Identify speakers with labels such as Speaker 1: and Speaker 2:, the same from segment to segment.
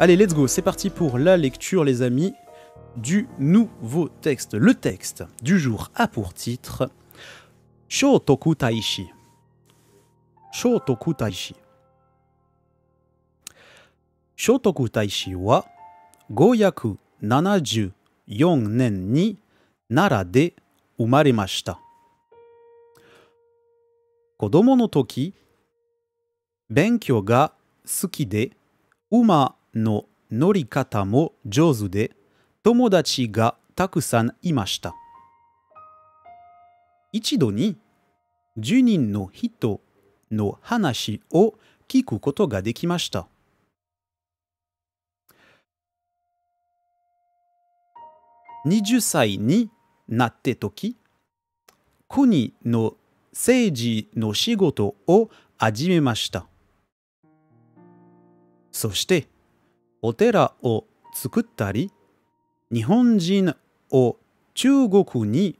Speaker 1: Allez, let's go, c'est parti pour la lecture, les amis, du nouveau texte. Le texte du jour a pour titre Shotoku Taishi. Shotoku Taishi. Shotoku Taishi wa 574年に奈良で生まれました。子供の時、勉強が好きで、馬の乗り方も上手で、友達がたくさんいました。一度に10人の人の話を聞くことができました。20歳になって時、国の政治の仕事を始めました。そして、お寺を作ったり、日本人を中国に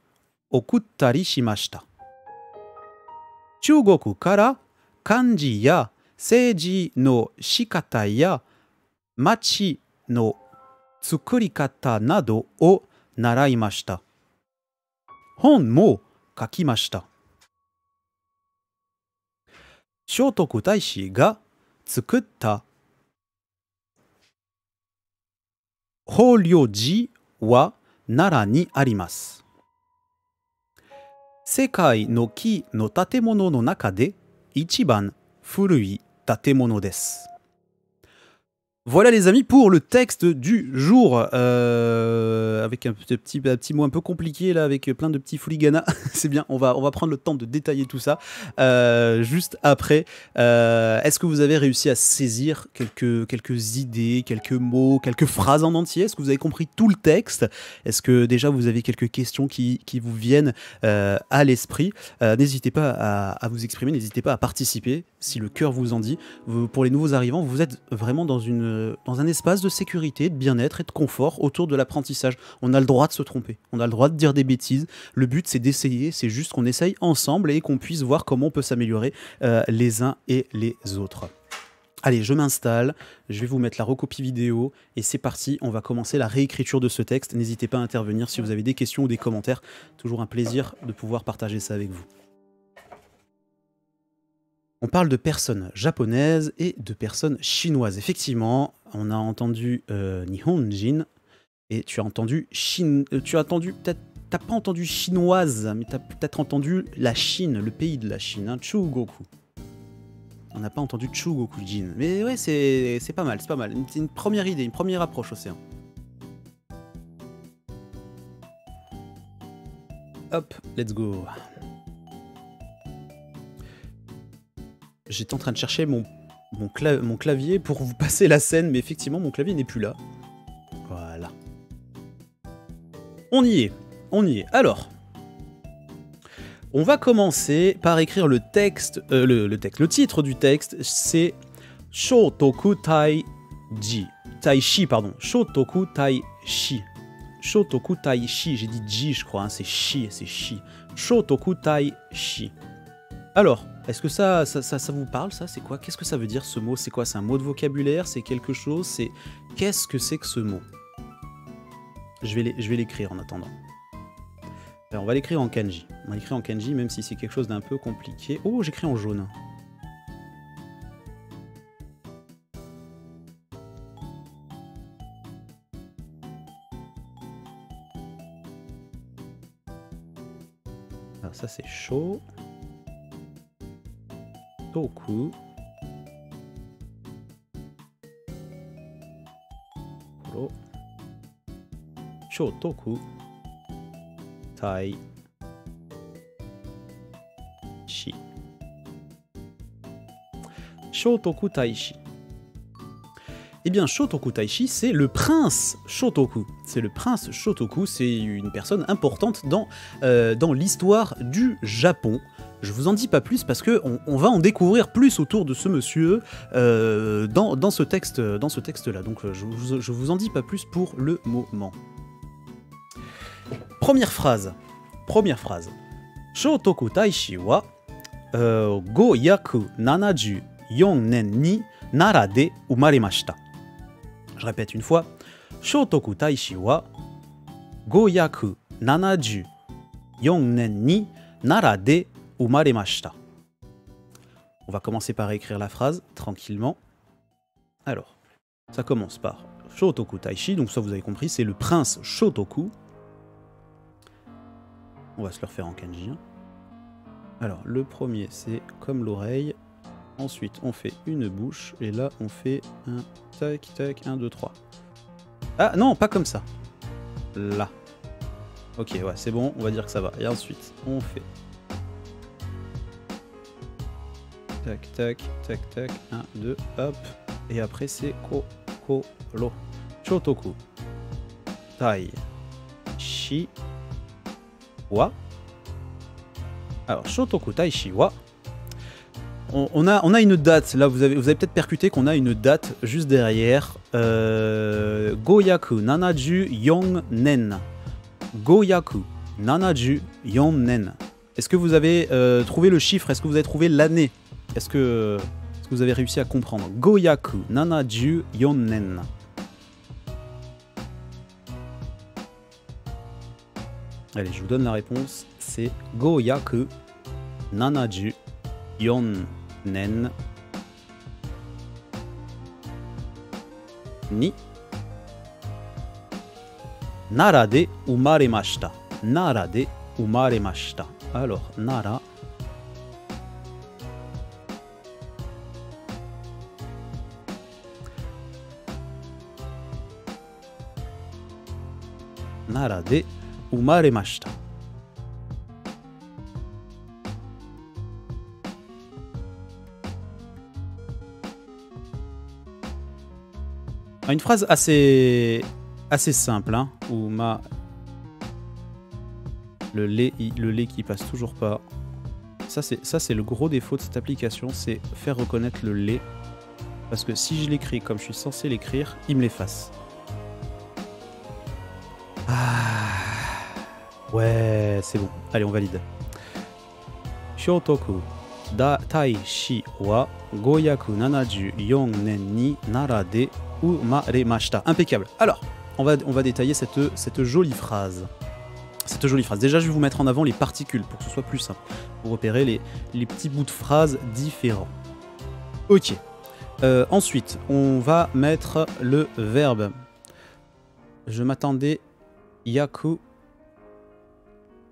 Speaker 1: 送ったりしました。中国から漢字や政治の仕方や町の作り方などを習いました。本も書きました。聖徳太子が作った法隆寺は奈良にあります。世界の木の建物の中で一番古い建物です。Voilà les amis pour le texte du jour, avec un petit mot un peu compliqué là, avec plein de petits fooligana. C'est bien, on va prendre le temps de détailler tout ça juste après. Est-ce que vous avez réussi à saisir quelques idées, quelques mots, quelques phrases en entier? Est-ce que vous avez compris tout le texte? Est-ce que déjà vous avez quelques questions qui vous viennent à l'esprit? N'hésitez pas à vous exprimer, n'hésitez pas à participer si le cœur vous en dit. Pour les nouveaux arrivants, vous êtes vraiment dans un espace de sécurité, de bien-être et de confort autour de l'apprentissage. On a le droit de se tromper, on a le droit de dire des bêtises. Le but, c'est d'essayer, c'est juste qu'on essaye ensemble et qu'on puisse voir comment on peut s'améliorer les uns et les autres. Allez, je m'installe, je vais vous mettre la recopie vidéo et c'est parti, on va commencer la réécriture de ce texte. N'hésitez pas à intervenir si vous avez des questions ou des commentaires. Toujours un plaisir de pouvoir partager ça avec vous. On parle de personnes japonaises et de personnes chinoises. Effectivement, on a entendu Nihonjin et tu as entendu peut-être, t'as pas entendu chinoise, mais tu as peut-être entendu la Chine, le pays de la Chine, hein, Chugoku. On n'a pas entendu Chugoku-jin. Mais ouais, c'est pas mal, c'est pas mal. C'est une première idée, une première approche aussi. Hop, let's go. J'étais en train de chercher mon clavier pour vous passer la scène, mais effectivement, mon clavier n'est plus là. Voilà. On y est, on y est. Alors, on va commencer par écrire le texte, le titre du texte, c'est Shotoku Taishi. Taishi, pardon. Shotoku Taishi. Shotoku Taishi, j'ai dit ji, je crois, hein, c'est shi, c'est shi. Shotoku Taishi. Alors, est-ce que ça vous parle, ça? C'est quoi? Qu'est-ce que ça veut dire, ce mot? C'est quoi? C'est un mot de vocabulaire? C'est quelque chose? C'est... Qu'est-ce que c'est que ce mot? Je vais l'écrire en attendant. Alors, on va l'écrire en kanji. On va l'écrire en kanji, même si c'est quelque chose d'un peu compliqué. Oh, j'écris en jaune. Alors ça, c'est chaud. Toku. Kuro. Shotoku. Tai. Shi. Shotoku Taishi. Eh bien, Shotoku Taishi, c'est le prince Shotoku. C'est le prince Shotoku, c'est une personne importante dans l'histoire du Japon. Je vous en dis pas plus parce que on va en découvrir plus autour de ce monsieur dans ce texte-là. Donc je vous en dis pas plus pour le moment. Première phrase. Shotoku Taishi wa 574年に奈良で生まれました。Je répète une fois. Shotoku Taishi wa 574年に奈良で生まれました. On va commencer par écrire la phrase tranquillement. Alors, ça commence par Shotoku Taishi, donc ça vous avez compris, c'est le prince Shotoku. On va se le refaire en kanji. Alors, le premier, c'est comme l'oreille. Ensuite, on fait une bouche. Et là, on fait un tac, tac, 1, 2, 3. Ah non, pas comme ça. Là. Ok, ouais, c'est bon, on va dire que ça va. Et ensuite, on fait... Tac, tac, tac, tac, 1, 2, hop. Et après, c'est Kokoro. Shotoku. Tai. Shi. Wa. Alors, Shotoku Taishi wa. On a une date, là vous avez peut-être percuté qu'on a une date juste derrière. Goyaku Nanaju Yonnen. Goyaku Nanaju Yonnen. Est-ce que vous avez trouvé le chiffre? Est-ce que vous avez trouvé l'année? Est-ce que vous avez réussi à comprendre? Goyaku Nanaju Yonnen. Allez, je vous donne la réponse. C'est Goyaku Nanaju Yonnen ni Nara de umaremashita. Nara de umaremashita. Alors, Nara. Nara de umaremashita. Une phrase assez simple, hein, où le lait qui passe toujours pas. Ça c'est le gros défaut de cette application, c'est faire reconnaître le lait, parce que si je l'écris comme je suis censé l'écrire, il me l'efface. Ah, ouais, c'est bon. Allez, on valide. Shotoku Taishi wa 574年に奈良で生まれました. Impeccable. Alors, on va détailler cette jolie phrase. Cette jolie phrase. Déjà, je vais vous mettre en avant les particules pour que ce soit plus simple. Pour repérer les petits bouts de phrases différents. Ok. Ensuite, on va mettre le verbe. Je m'attendais yaku.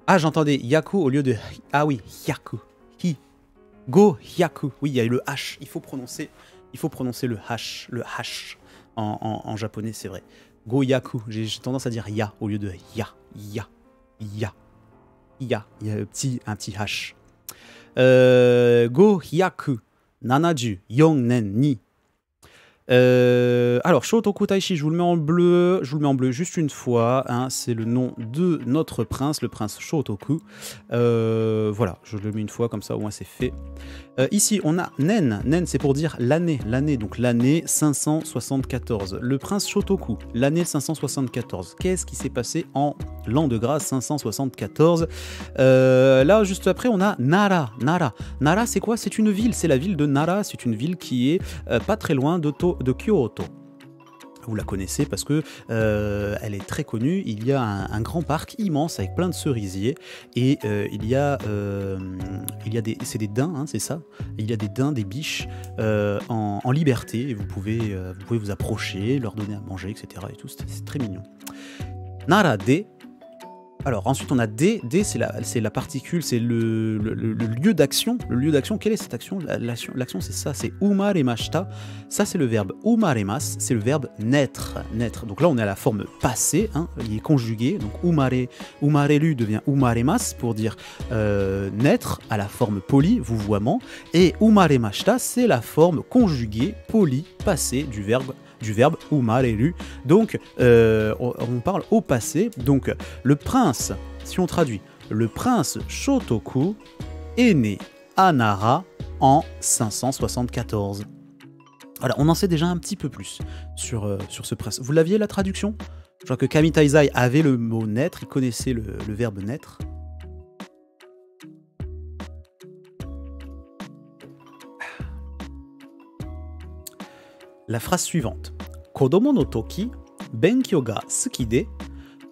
Speaker 1: Ah, j'entendais yaku au lieu de... Ah oui, yaku. Hi. Go yaku. Oui, il y a le H. Il faut prononcer le H. Le H. En japonais, c'est vrai. Go yaku. J'ai tendance à dire ya au lieu de ya. Ya. Ya. Ya. Il y a un petit H. Go yaku. Nanaju. Yonnen ni. Alors, Shotoku Taishi, je vous le mets en bleu juste une fois, hein, c'est le nom de notre prince, le prince Shotoku. Voilà, je le mets une fois, comme ça au moins c'est fait. Ici, on a Nen. Nen, c'est pour dire l'année, donc l'année 574. Le prince Shotoku, l'année 574. Qu'est-ce qui s'est passé en l'an de grâce 574? Là, juste après, on a Nara. Nara, c'est quoi? C'est une ville, c'est la ville de Nara, c'est une ville qui est pas très loin de Kyoto. Vous la connaissez parce que elle est très connue. Il y a un grand parc immense avec plein de cerisiers et c'est des daims, hein, c'est ça. Il y a des daims, des biches en liberté et vous pouvez vous approcher, leur donner à manger, etc. Et tout, c'est très mignon. Nara de. Alors ensuite on a D c'est la particule, c'est le lieu d'action. Le lieu d'action, quelle est cette action? L'action c'est ça, c'est umaremashita. Ça c'est le verbe umaremas, c'est le verbe naître. Donc là on est à la forme passée, hein, il est conjugué. Donc umareru devient umaremas pour dire naître à la forme polie, vouvoiement. Et umaremashita c'est la forme conjuguée, polie, passée du verbe umareru. Donc on parle au passé. Donc le prince, si on traduit, le prince Shotoku est né à Nara en 574. Voilà, on en sait déjà un petit peu plus sur ce prince. Vous l'aviez la traduction? Je crois que Kami Taizai avait le mot naître, il connaissait le verbe naître. La phrase suivante. Kodomo no toki, benkyou ga suki de,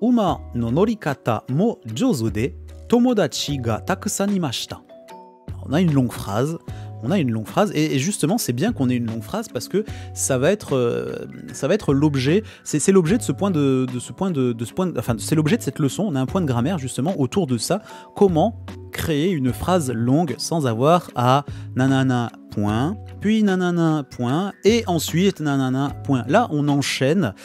Speaker 1: uma no norikata mo jouzu de, tomodachi ga takusan imashita. On a une longue phrase. Et justement c'est bien qu'on ait une longue phrase parce que ça va être l'objet, c'est l'objet de ce point enfin c'est l'objet de cette leçon. On a un point de grammaire justement autour de ça. Comment créer une phrase longue sans avoir à nanana point, puis nanana point et ensuite nanana point. Là on enchaîne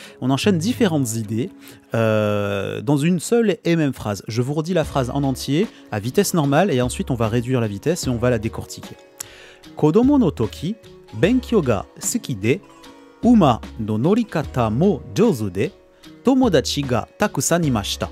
Speaker 1: différentes idées dans une seule et même phrase. Je vous redis la phrase en entier à vitesse normale et ensuite on va réduire la vitesse et on va la décortiquer. Kodomo no toki, benkyou ga suki de, uma no norikata mo jouzu de, tomodachi ga takusan imashita.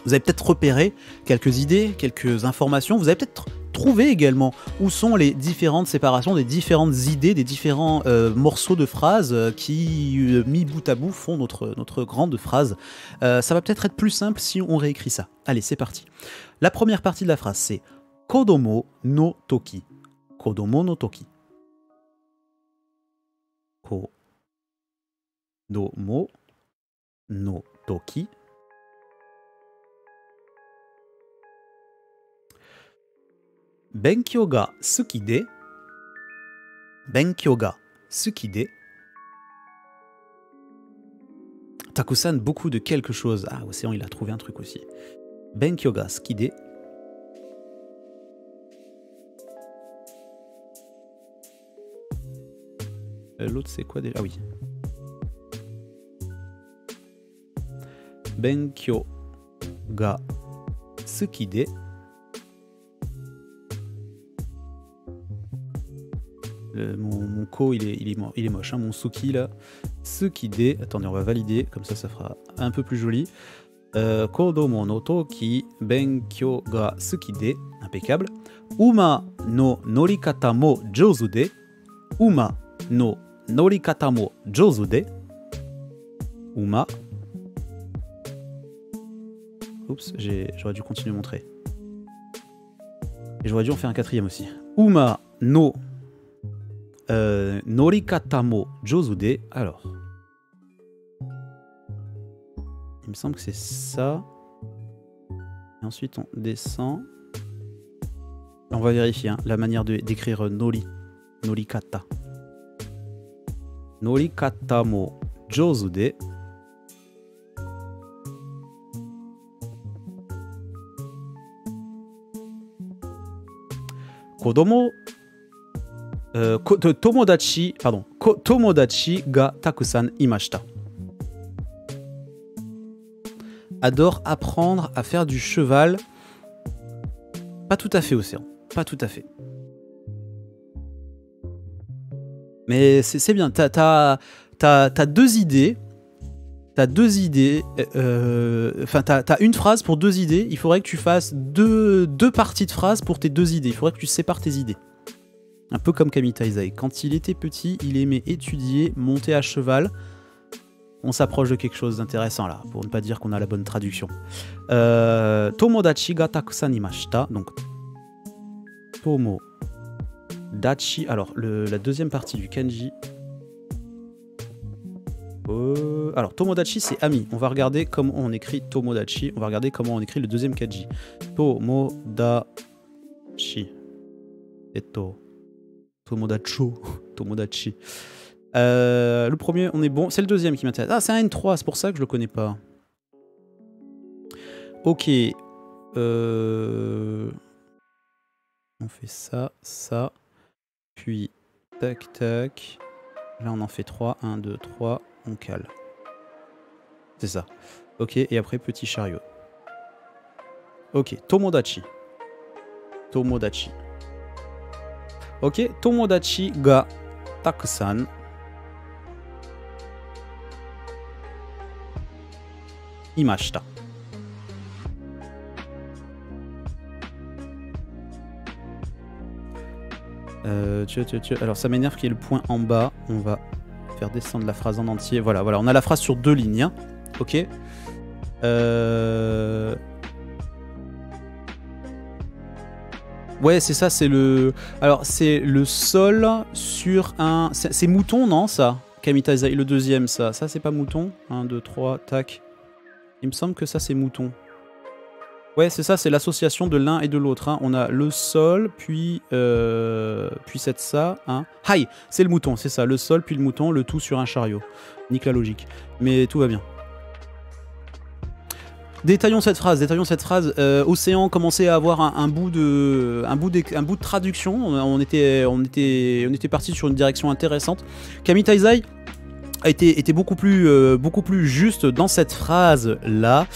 Speaker 1: Vous avez peut-être repéré quelques idées, quelques informations. Vous avez peut-être trouvé également où sont les différentes séparations des différentes idées, des différents morceaux de phrases qui, mis bout à bout, font notre grande phrase. Ça va peut-être être plus simple si on réécrit ça. Allez, c'est parti. La première partie de la phrase, c'est Kodomo no toki. Kodomo no toki. Kodomo no toki. Benkyou ga suki de. Benkyou ga suki de. Takusan, beaucoup de quelque chose. Ah, Océan, il a trouvé un truc aussi. Benkyou ga suki de. L'autre, c'est quoi déjà? Ah oui. Benkyou ga suki de. Mon ko, il est moche, hein, mon suki là. Suki de. Attendez, on va valider, comme ça fera un peu plus joli. Kodomo no toki, benkyou ga suki de. Impeccable. Uma no norikata mo jouzu de. Uma no norikata mo jouzu de. Uma. Oups, j'aurais dû continuer à montrer. Et j'aurais dû en faire un quatrième aussi. Uma no norikata mo jouzu de. Alors. Il me semble que c'est ça. Et ensuite on descend. On va vérifier hein, la manière d'écrire norikata. Norikata mo jouzu de. Kodomo tomodachi ga takusan imashita. Adore apprendre à faire du cheval. Pas tout à fait, Océan. Pas tout à fait. Mais c'est bien. T'as deux idées. T'as deux idées. Enfin, t'as une phrase pour deux idées. Il faudrait que tu fasses deux parties de phrases pour tes deux idées. Il faudrait que tu sépares tes idées. Un peu comme Kami Taizai. Quand il était petit, il aimait étudier, monter à cheval. On s'approche de quelque chose d'intéressant là, pour ne pas dire qu'on a la bonne traduction. Tomodachi ga takusan imashita. Donc, Tomodachi. Alors, la deuxième partie du kanji. Alors, Tomodachi, c'est ami. On va regarder comment on écrit Tomodachi. On va regarder comment on écrit le deuxième kanji. Tomodachi. Tomodachi. Le premier, on est bon. C'est le deuxième qui m'intéresse. Ah, c'est un N3, c'est pour ça que je le connais pas. Ok. On fait ça, ça. Puis, tac, tac. Là, on en fait 3. 1, 2, 3. On cale. C'est ça. Ok, et après, petit chariot. Ok, Tomodachi. Tomodachi. Ok, Tomodachi ga takusan imashita. Alors ça m'énerve qu'il y ait le point en bas. On va faire descendre la phrase en entier. Voilà, voilà, on a la phrase sur deux lignes. Hein. Ok. Ouais, c'est ça, c'est le... Alors, c'est le sol sur un... C'est mouton, non, ça? Kamitazai, le deuxième, ça c'est pas mouton. 1, 2, 3, tac. Il me semble que ça c'est mouton. Ouais, c'est ça, c'est l'association de l'un et de l'autre. Hein. On a le sol, puis c'est ça. Hein. Hi, c'est le mouton, c'est ça. Le sol, puis le mouton, le tout sur un chariot. Nique la logique. Mais tout va bien. Détaillons cette phrase. Océan commençait à avoir un bout de traduction. On était parti sur une direction intéressante. Kamitazai était beaucoup plus juste dans cette phrase là.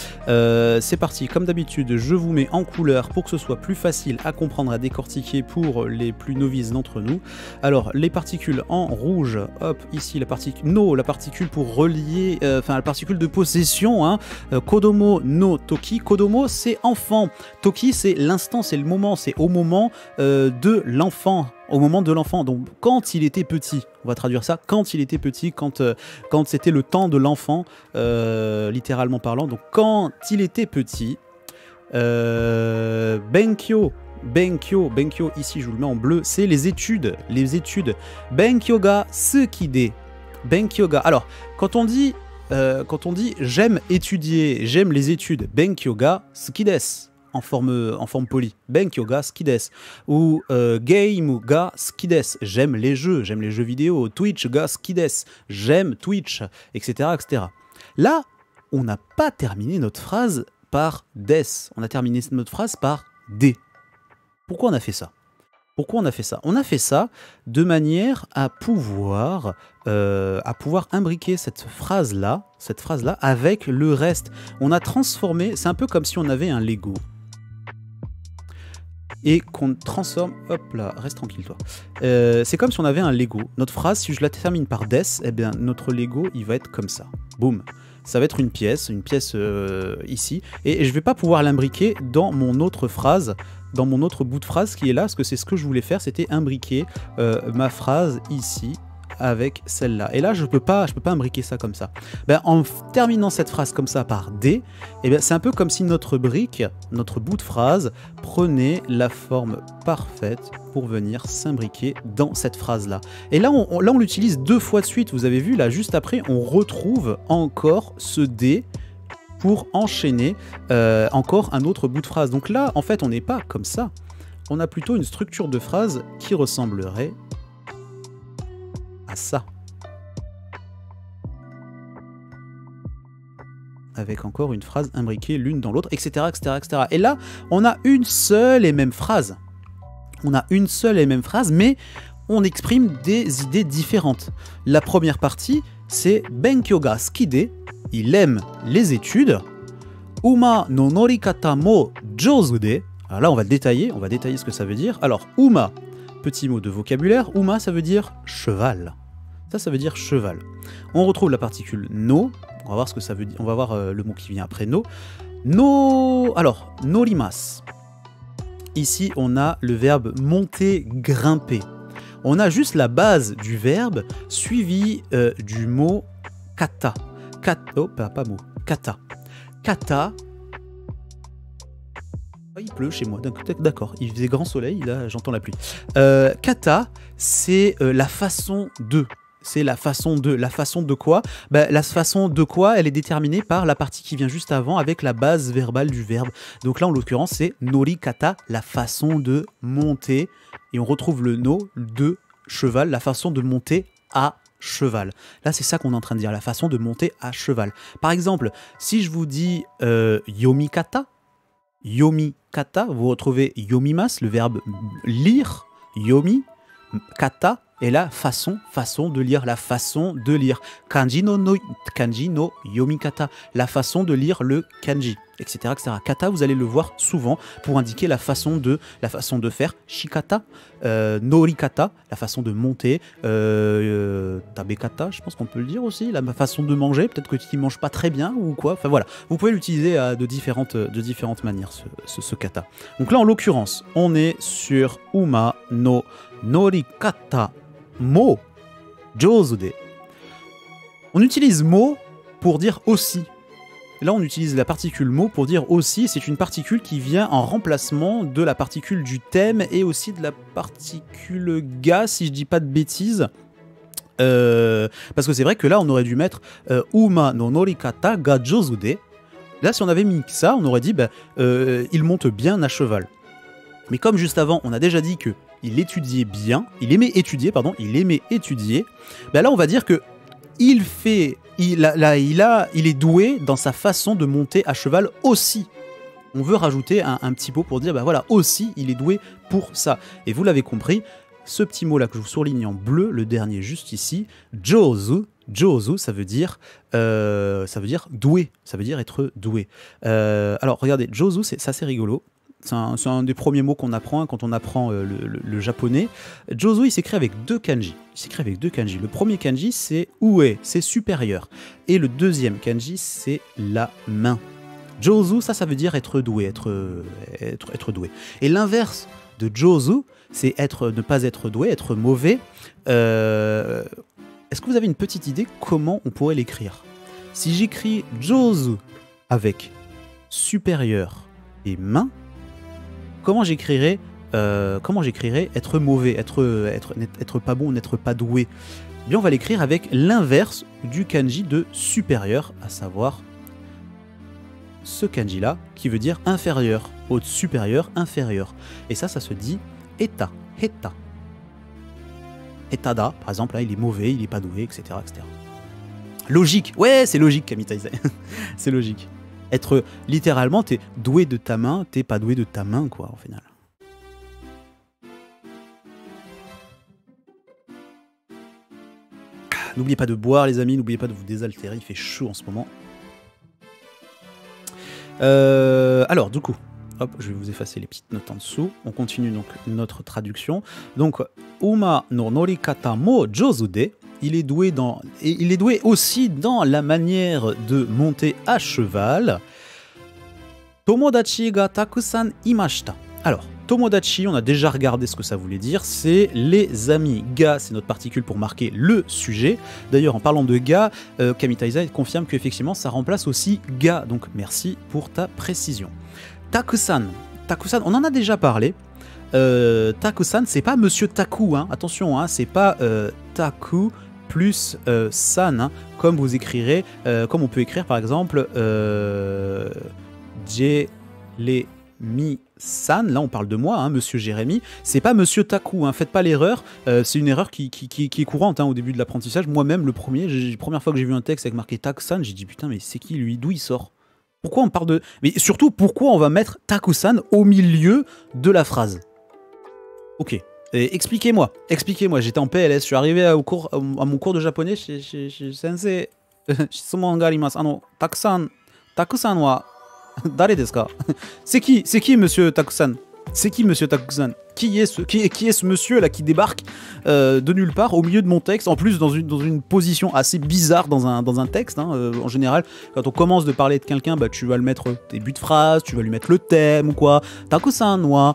Speaker 1: C'est parti, comme d'habitude je vous mets en couleur pour que ce soit plus facile à comprendre, à décortiquer pour les plus novices d'entre nous. Alors les particules en rouge, hop, ici la particule no, la particule pour relier, enfin la particule de possession, hein. Kodomo no toki, Kodomo c'est enfant, Toki c'est l'instant, c'est le moment, c'est au moment de l'enfant. Au moment de l'enfant, donc quand il était petit, on va traduire ça, quand il était petit, quand c'était le temps de l'enfant, littéralement parlant, donc quand il était petit, Benkyo, ici je vous le mets en bleu, c'est les études, Benkyo ga suki de, alors quand on dit j'aime étudier, j'aime les études, Benkyo ga suki desu, en forme polie. Benkyo ga suki desu. Ou game ga suki desu. J'aime les jeux vidéo. Twitch ga suki desu. J'aime Twitch, etc., etc. Là, on n'a pas terminé notre phrase par des. On a terminé notre phrase par des. Pourquoi on a fait ça ? On a fait ça de manière à pouvoir imbriquer cette phrase-là avec le reste. On a transformé, c'est un peu comme si on avait un Lego. Et qu'on transforme, hop là, reste tranquille toi. C'est comme si on avait un Lego. Notre phrase, si je la termine par des, eh bien notre Lego, il va être comme ça. Boum. Ça va être une pièce ici. Et je vais pas pouvoir l'imbriquer dans mon autre phrase, dans mon autre bout de phrase qui est là, parce que c'est ce que je voulais faire, c'était imbriquer ma phrase ici avec celle-là. Et là, je peux pas imbriquer ça comme ça. Ben, en terminant cette phrase comme ça par D, eh bien, c'est un peu comme si notre brique, notre bout de phrase, prenait la forme parfaite pour venir s'imbriquer dans cette phrase-là. Et là, on l'utilise 2 fois de suite. Vous avez vu, là, juste après, on retrouve encore ce D pour enchaîner encore un autre bout de phrase. Donc là, en fait, on n'est pas comme ça. On a plutôt une structure de phrase qui ressemblerait à ça. Avec encore une phrase imbriquée l'une dans l'autre, etc., etc., etc. Et là, on a une seule et même phrase. Mais on exprime des idées différentes. La première partie, c'est Benkyo ga suki de, il aime les études. Uma no norikata mo jouzu de. Alors là, on va détailler ce que ça veut dire. Alors, Uma, petit mot de vocabulaire, Uma, ça veut dire cheval. Ça veut dire cheval. On retrouve la particule no. On va voir ce que ça veut dire. On va voir le mot qui vient après no. No. Alors, norimasu. Ici, on a le verbe monter, grimper. On a juste la base du verbe suivi du mot kata. Kata. Kata. Il pleut chez moi, d'accord, il faisait grand soleil, là j'entends la pluie. Kata, c'est la façon de. C'est la façon de. La façon de quoi ? La façon de quoi, elle est déterminée par la partie qui vient juste avant avec la base verbale du verbe. Donc là, en l'occurrence, c'est norikata, la façon de monter. Et on retrouve le no de cheval, la façon de monter à cheval. Là, c'est ça qu'on est en train de dire, la façon de monter à cheval. Par exemple, si je vous dis yomikata, vous retrouvez yomimasu, le verbe lire, yomi, kata, et la façon de lire, kanji no yomikata, la façon de lire le kanji, etc., etc. Kata, vous allez le voir souvent pour indiquer la façon de faire. Shikata, norikata, la façon de monter. Tabekata, je pense qu'on peut le dire aussi, la façon de manger. Peut-être que tu ne manges pas très bien ou quoi. Enfin voilà, vous pouvez l'utiliser de différentes manières, ce kata. Donc là, en l'occurrence, on est sur Uma no norikata mo jouzu de. On utilise mo pour dire aussi. Là, on utilise la particule mo pour dire aussi. C'est une particule qui vient en remplacement de la particule du thème et aussi de la particule ga, si je dis pas de bêtises. Parce que c'est vrai que là, on aurait dû mettre Uma no norikata ga jozu de. Là, si on avait mis ça, on aurait dit il monte bien à cheval. Mais comme juste avant, on a déjà dit que il étudiait bien, il aimait étudier, là, on va dire que il est doué dans sa façon de monter à cheval aussi. On veut rajouter un petit mot pour dire, voilà, aussi, il est doué pour ça. Et vous l'avez compris, ce petit mot-là que je vous souligne en bleu, le dernier juste ici, jozu, ça veut dire doué, ça veut dire être doué. Alors, regardez, jozu, c'est assez rigolo. C'est un des premiers mots qu'on apprend quand on apprend le japonais. Jozu, il s'écrit avec deux kanji. Le premier kanji, c'est ue, c'est supérieur. Et le deuxième kanji, c'est la main. Jozu, ça veut dire être doué, être doué. Et l'inverse de jozu, c'est ne pas être doué, être mauvais. Est-ce que vous avez une petite idée comment on pourrait l'écrire? Si j'écris jozu avec supérieur et main, comment j'écrirais être mauvais, être pas bon, n'être pas doué? Eh bien, on va l'écrire avec l'inverse du kanji de supérieur, à savoir ce kanji-là, qui veut dire inférieur, au supérieur, inférieur. Et ça se dit eta, heta. Etada, par exemple, là, il est mauvais, il est pas doué, etc., etc. Logique, ouais, c'est logique, Kamitaise. C'est logique. Être littéralement, t'es doué de ta main, t'es pas doué de ta main, quoi, au final. N'oubliez pas de boire, les amis, n'oubliez pas de vous désaltérer, il fait chaud en ce moment. Alors, du coup, hop, je vais vous effacer les petites notes en dessous. On continue donc notre traduction. Donc, Uma no norikata mo jozu de. Il est doué aussi dans la manière de monter à cheval. Tomodachi ga takusan imashita. Alors, Tomodachi, on a déjà regardé ce que ça voulait dire, c'est les amis. Ga, c'est notre particule pour marquer le sujet. D'ailleurs, en parlant de ga, Kamitaisa confirme qu'effectivement, ça remplace aussi ga. Donc, merci pour ta précision. Takusan, on en a déjà parlé. Takusan, c'est pas Monsieur Taku, hein. Attention, hein, c'est pas Taku plus san, hein, comme vous écrirez, comme on peut écrire par exemple Jérémy-san, là on parle de moi, hein, Monsieur Jérémy, c'est pas Monsieur Taku, hein, faites pas l'erreur, c'est une erreur qui est courante, hein, au début de l'apprentissage. Moi-même, la première fois que j'ai vu un texte avec marqué Takusan, j'ai dit putain, mais c'est qui lui, d'où il sort? Pourquoi on parle de... Mais surtout, pourquoi on va mettre Takusan au milieu de la phrase? Ok. Expliquez-moi, j'étais en PLS, je suis arrivé à mon cours de japonais chez Sensei. Shitsumon ga arimasu. Takusan wa dare desu ka? C'est qui Monsieur Takusan? Qui est ce monsieur là qui débarque de nulle part au milieu de mon texte, en plus dans une position assez bizarre dans un texte, hein, en général quand on commence de parler de quelqu'un, tu vas le mettre début de phrase, tu vas lui mettre le thème ou quoi. Takusan wa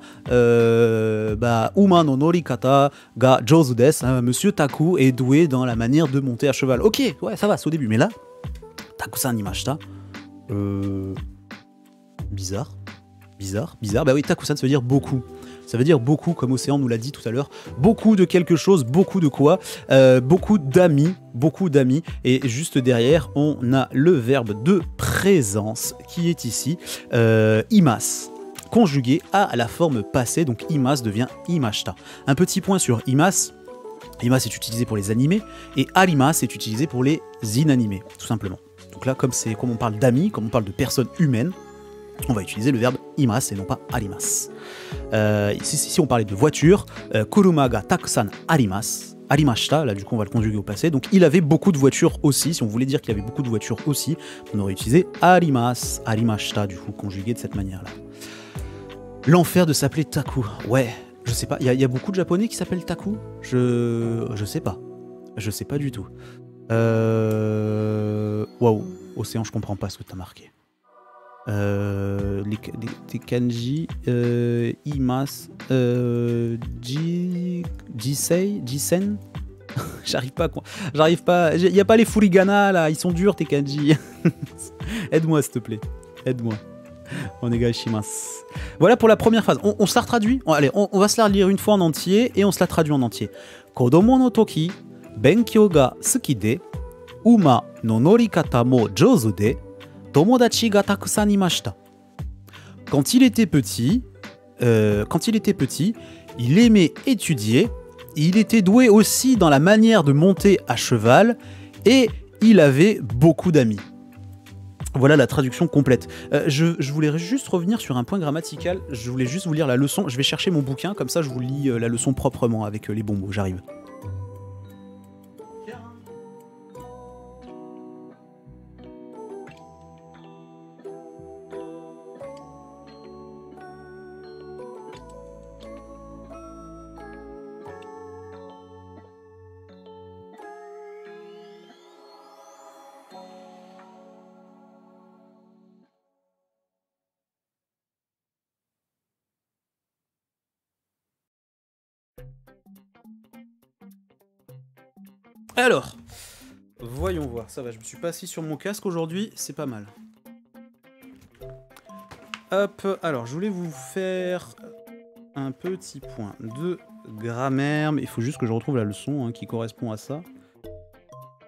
Speaker 1: uma no norikata ga jozu desu, hein, Monsieur Taku est doué dans la manière de monter à cheval. Ok, ouais, ça va, c'est au début, mais là Takusan imashita, bizarre. Bah oui, Takusan, ça veut dire beaucoup. Ça veut dire beaucoup, comme Océan nous l'a dit tout à l'heure. Beaucoup de quelque chose, beaucoup de quoi, beaucoup d'amis. Et juste derrière, on a le verbe de présence qui est ici, imas, conjugué à la forme passée. Donc imas devient imashita. Un petit point sur imas. Imas est utilisé pour les animés et arimas est utilisé pour les inanimés, tout simplement. Donc là, comme on parle d'amis, comme on parle de personnes humaines, on va utiliser le verbe imas et non pas arimas. Si on parlait de voiture, kuruma ga takusan arimashita, là du coup on va le conjuguer au passé, donc il avait beaucoup de voitures aussi. Si on voulait dire qu'il avait beaucoup de voitures aussi, on aurait utilisé arimashita, du coup conjugué de cette manière là. L'enfer de s'appeler Taku, ouais, je sais pas, il y a beaucoup de japonais qui s'appellent Taku, je sais pas du tout. Waouh, Océan, je comprends pas ce que t'as marqué. Les kanji, imas, jisen. J'arrive pas, il y a pas les furigana là, ils sont durs tes kanji. Aide-moi s'il te plaît, aide-moi. Onegaishimasu. Voilà pour la première phrase. On se la traduit. Allez, on va se la lire une fois en entier et on se la traduit en entier. Kodomo no toki Benkyou ga suki de, uma no norikata mo jouzu de, tomodachi ga takusan imashita. Quand il était petit, il aimait étudier, il était doué aussi dans la manière de monter à cheval et il avait beaucoup d'amis. Voilà la traduction complète. Je voulais juste revenir sur un point grammatical, je voulais juste vous lire la leçon, je vais chercher mon bouquin, comme ça je vous lis la leçon proprement avec les bons mots, j'arrive. Alors, voyons voir, ça va, je me suis pas assis sur mon casque aujourd'hui, c'est pas mal. Hop, alors je voulais vous faire un petit point de grammaire, mais il faut juste que je retrouve la leçon qui correspond à ça.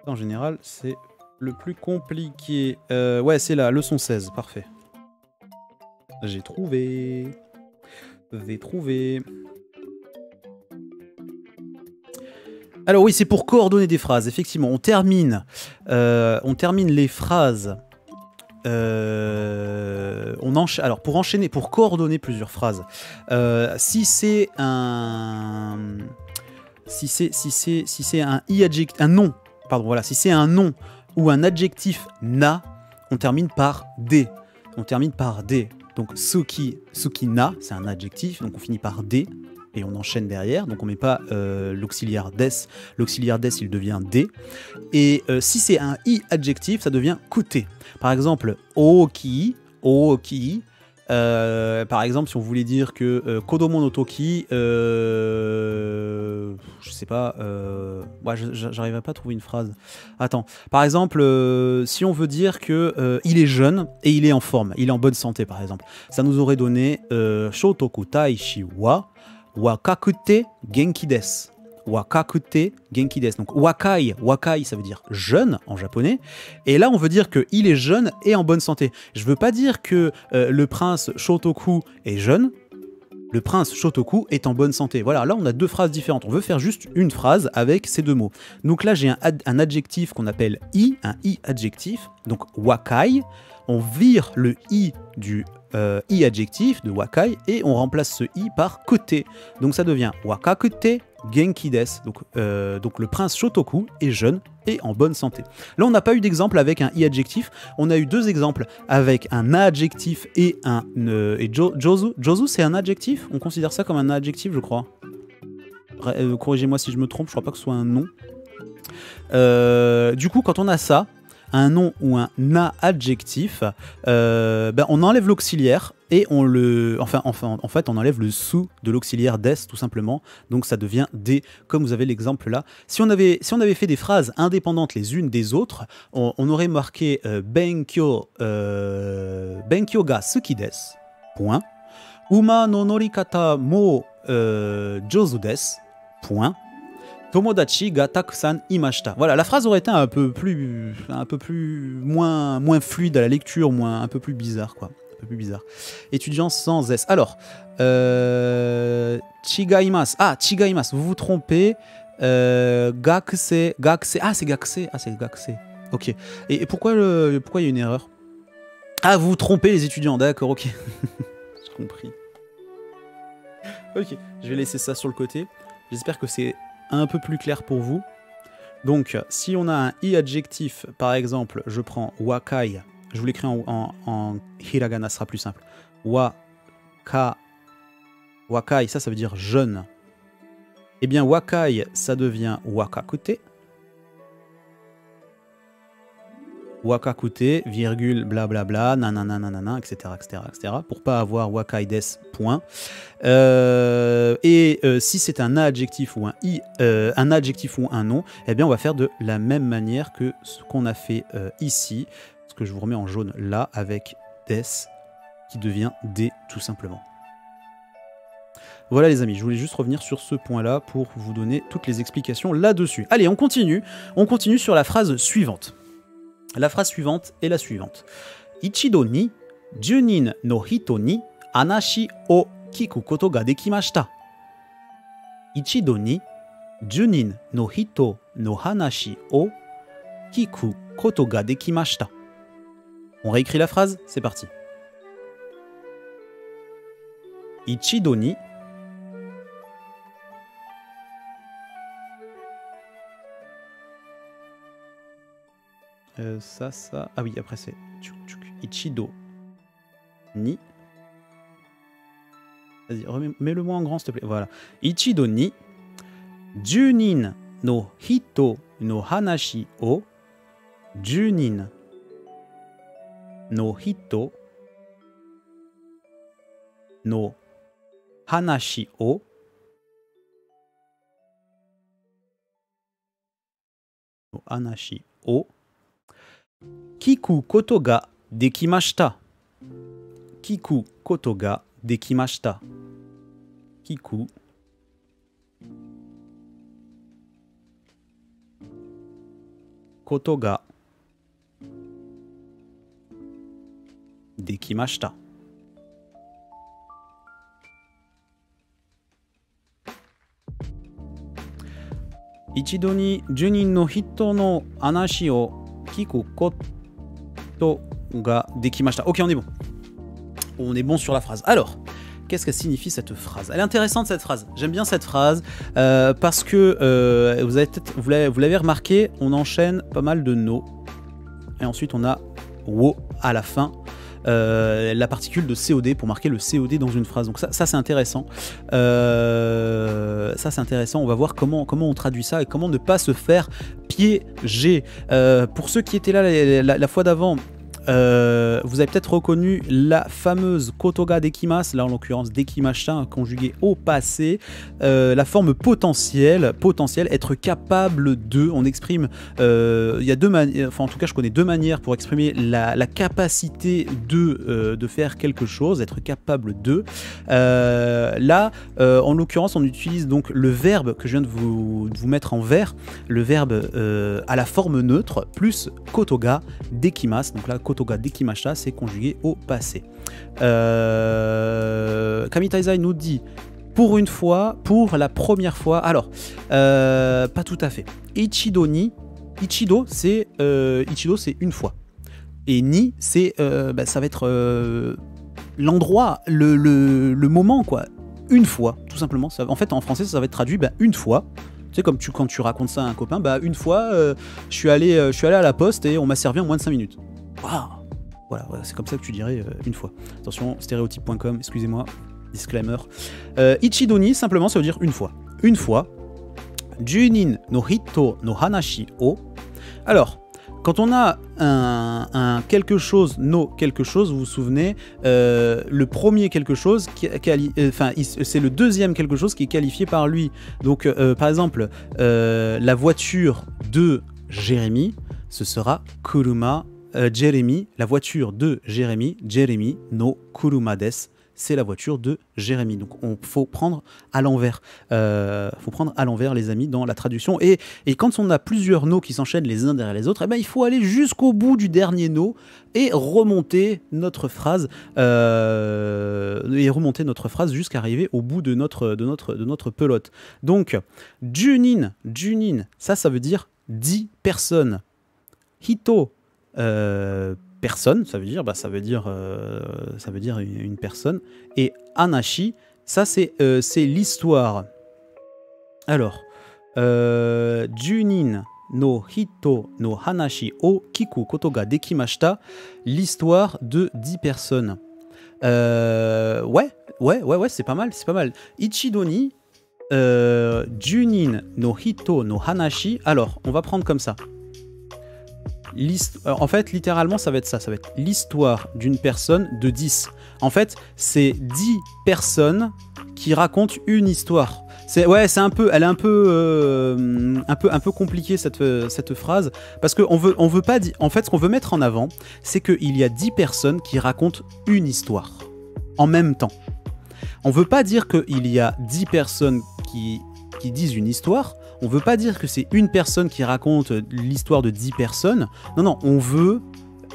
Speaker 1: En général, c'est le plus compliqué. Ouais, c'est la leçon 16, parfait. J'ai trouvé. Alors oui, c'est pour coordonner des phrases, effectivement. On termine les phrases. Alors pour enchaîner, pour coordonner plusieurs phrases, si c'est un nom, pardon, voilà, si c'est un nom ou un adjectif na, on termine par d. Donc suki na, c'est un adjectif, donc on finit par d. Et on enchaîne derrière, donc on met pas l'auxiliaire des. L'auxiliaire des, il devient des. Et si c'est un i adjectif, ça devient kute. Par exemple, ooki. Par exemple, si on voulait dire que kodomo no toki, je sais pas, ouais, j'arriverai pas à trouver une phrase. Attends, par exemple, si on veut dire que il est jeune et il est en forme, il est en bonne santé, par exemple, ça nous aurait donné shotoku taishi wa wakakute genki desu. Wakakute genki desu. Donc wakai ça veut dire jeune en japonais. Et là on veut dire qu'il est jeune et en bonne santé. Je veux pas dire que le prince Shotoku est jeune. Le prince Shotoku est en bonne santé. Voilà, là on a deux phrases différentes. On veut faire juste une phrase avec ces deux mots. Donc là j'ai un adjectif qu'on appelle i, un i adjectif. Donc wakai. On vire le i du i adjectif de wakai et on remplace ce i par kute. Donc ça devient wakakute genki desu. Donc le prince Shotoku est jeune et en bonne santé. Là on n'a pas eu d'exemple avec un i adjectif, on a eu deux exemples avec un adjectif et un jozu. Jozu c'est un adjectif, on considère ça comme un adjectif je crois. Corrigez-moi si je me trompe, je crois pas que ce soit un nom. Du coup quand on a ça, un nom ou un adjectif, on enlève l'auxiliaire et on enlève le sous de l'auxiliaire des tout simplement, donc ça devient des, comme vous avez l'exemple là. Si on avait fait des phrases indépendantes les unes des autres, on aurait marqué Benkyou ga suki desu, point. Uma no norikata mo jouzu desu, point. Tomodachi ga takusan imashita. Voilà, la phrase aurait été un peu plus moins fluide à la lecture, un peu plus bizarre quoi. Un peu plus bizarre. Étudiant sans S. Alors, chigaimasu. Ah, chigaimasu. Vous vous trompez. Gakuse. Ah, c'est gakuse. Ok. Et pourquoi il y a une erreur? Ah, vous vous trompez les étudiants. D'accord, ok. J'ai compris. Ok, je vais laisser ça sur le côté. J'espère que c'est un peu plus clair pour vous. Donc, si on a un i adjectif, par exemple, je prends wakai, je vous l'écris en hiragana, ce sera plus simple. Wakai, ça veut dire jeune. Eh bien, wakai, ça devient wakakute. Wakakute, virgule, blablabla, nanana, etc., pour pas avoir wakai des, point. Si c'est un adjectif ou un adjectif ou un nom, eh bien on va faire de la même manière que ce qu'on a fait ici, ce que je vous remets en jaune là, avec des, qui devient des tout simplement. Voilà les amis, je voulais juste revenir sur ce point-là pour vous donner toutes les explications là-dessus. Allez, on continue sur la phrase suivante. La phrase suivante est la suivante. Ichido ni junin no hito ni anashi o kiku koto ga dekimashita. Ichido ni junin no hito no hanashi o kiku koto ga dekimashita. On réécrit la phrase, c'est parti. Ichido ni ça. Ah oui, après c'est Ichido ni. Vas-y, mets-le-moi en grand s'il te plaît. Voilà. Ichido ni junin no hito no hanashi o junin no hito no hanashi o kiku koto ga dekimashita. Kiku koto ga dekimashita. Kiku koto ga dekimashita. Ichido ni junin no hito no hanashi o kiku koto ga dekimashita. Ok, on est bon. On est bon sur la phrase. Alors, qu'est-ce que signifie cette phrase? Elle est intéressante cette phrase. J'aime bien cette phrase parce que vous l'avez remarqué, on enchaîne pas mal de no et ensuite on a wo à la fin. La particule de COD pour marquer le COD dans une phrase. Donc ça c'est intéressant. Ça c'est intéressant. On va voir comment on traduit ça et comment ne pas se faire piéger. Pour ceux qui étaient là la fois d'avant, vous avez peut-être reconnu la fameuse kotoga dekimas, là en l'occurrence dekimashita conjugué au passé, la forme potentielle, être capable de, on exprime, il y a deux manières, enfin en tout cas je connais deux manières pour exprimer la capacité de faire quelque chose, être capable de. Là, en l'occurrence on utilise donc le verbe que je viens de vous mettre en vert, le verbe à la forme neutre, plus kotoga dekimas, donc là kotoga dekimashita, c'est conjugué au passé. Kamitaizai nous dit pour une fois, pour la première fois. Alors, pas tout à fait. Ichido ni, Ichido c'est une fois. Et ni c'est ça va être l'endroit, le moment quoi. Une fois, tout simplement. Ça, en fait, en français, ça va être traduit une fois. Tu sais, comme quand tu racontes ça à un copain, une fois, je suis allé à la poste et on m'a servi en moins de 5 minutes. Waouh! Voilà, c'est comme ça que tu dirais une fois. Attention, stéréotype.com, excusez-moi, disclaimer. Ichido ni, simplement, ça veut dire une fois. Une fois. Junin no hito no hanashi o. Alors, quand on a un quelque chose, no quelque chose, vous vous souvenez, le premier quelque chose, c'est le deuxième quelque chose qui est qualifié par lui. Donc, par exemple, la voiture de Jérémy, ce sera kuruma Jérémy, la voiture de Jérémy, Jérémy no kuruma desu, c'est la voiture de Jérémy. Donc il faut prendre à l'envers. Faut prendre à l'envers les amis dans la traduction. Et quand on a plusieurs no qui s'enchaînent les uns derrière les autres, il faut aller jusqu'au bout du dernier no et remonter notre phrase jusqu'à arriver au bout de notre pelote. Donc junin, ça veut dire 10 personnes. Hito, personne, ça veut dire une personne, et anashi, ça c'est l'histoire. Alors, junin no hito no hanashi o kiku koto ga dekimashita, l'histoire de 10 personnes. Ouais, c'est pas mal. Ichido ni junin no hito no hanashi. Alors, on va prendre comme ça. En fait, littéralement, ça va être ça. Ça va être l'histoire d'une personne de 10. En fait, c'est 10 personnes qui racontent une histoire. Elle est un peu compliquée cette phrase parce qu'on veut pas dire. En fait, ce qu'on veut mettre en avant, c'est qu'il y a 10 personnes qui racontent une histoire en même temps. On veut pas dire qu'il y a 10 personnes qui disent une histoire. On veut pas dire que c'est une personne qui raconte l'histoire de 10 personnes. Non, non, on veut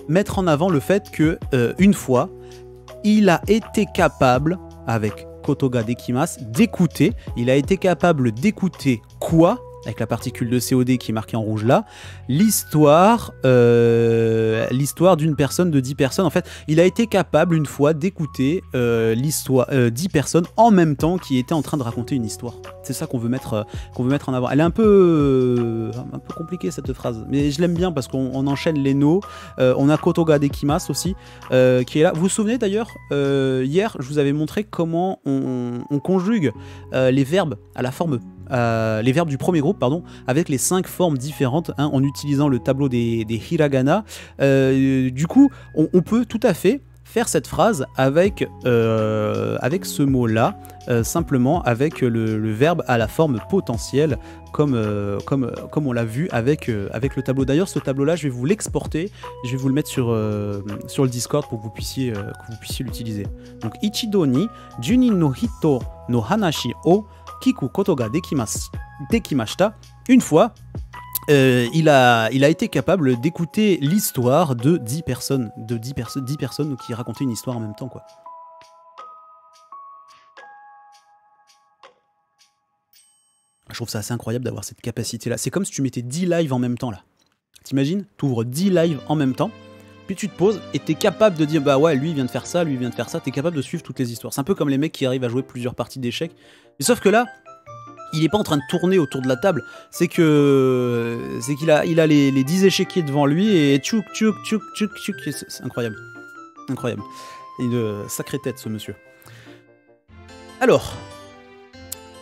Speaker 1: mettre en avant le fait que une fois, il a été capable, avec Kotoga Dekimasu, d'écouter. Il a été capable d'écouter quoi ? Avec la particule de COD qui est marquée en rouge là, l'histoire d'une personne, de 10 personnes. En fait, il a été capable une fois d'écouter 10 personnes en même temps qui étaient en train de raconter une histoire. C'est ça qu'on veut mettre en avant. Elle est un peu compliquée cette phrase, mais je l'aime bien parce qu'on enchaîne les no. On a Kotoga Dekimasu aussi qui est là. Vous vous souvenez d'ailleurs, hier, je vous avais montré comment on conjugue les verbes à la forme les verbes du premier groupe, pardon, avec les 5 formes différentes, hein, en utilisant le tableau des hiragana. Du coup, on peut tout à fait faire cette phrase avec ce mot-là, simplement avec le verbe à la forme potentielle, comme on l'a vu avec le tableau. D'ailleurs, ce tableau-là, je vais vous l'exporter, je vais vous le mettre sur le Discord pour que vous puissiez l'utiliser. Donc, Ichido ni Junin no hito no hanashi o Kiku koto ga dekimashita. Une fois, il a été capable d'écouter l'histoire de 10 personnes, 10 personnes qui racontaient une histoire en même temps, quoi. Je trouve ça assez incroyable d'avoir cette capacité-là. C'est comme si tu mettais 10 lives en même temps, là. T'imagines ? Tu ouvres 10 lives en même temps, puis tu te poses et t'es capable de dire, bah ouais, lui il vient de faire ça, lui il vient de faire ça. T'es capable de suivre toutes les histoires. C'est un peu comme les mecs qui arrivent à jouer plusieurs parties d'échecs. Mais sauf que là, il est pas en train de tourner autour de la table, c'est qu'il a les 10 échiquiers devant lui et tchouk, tchouk, tchouk, tchouk, tchouk. C'est incroyable. Incroyable. Une sacrée tête, ce monsieur. Alors,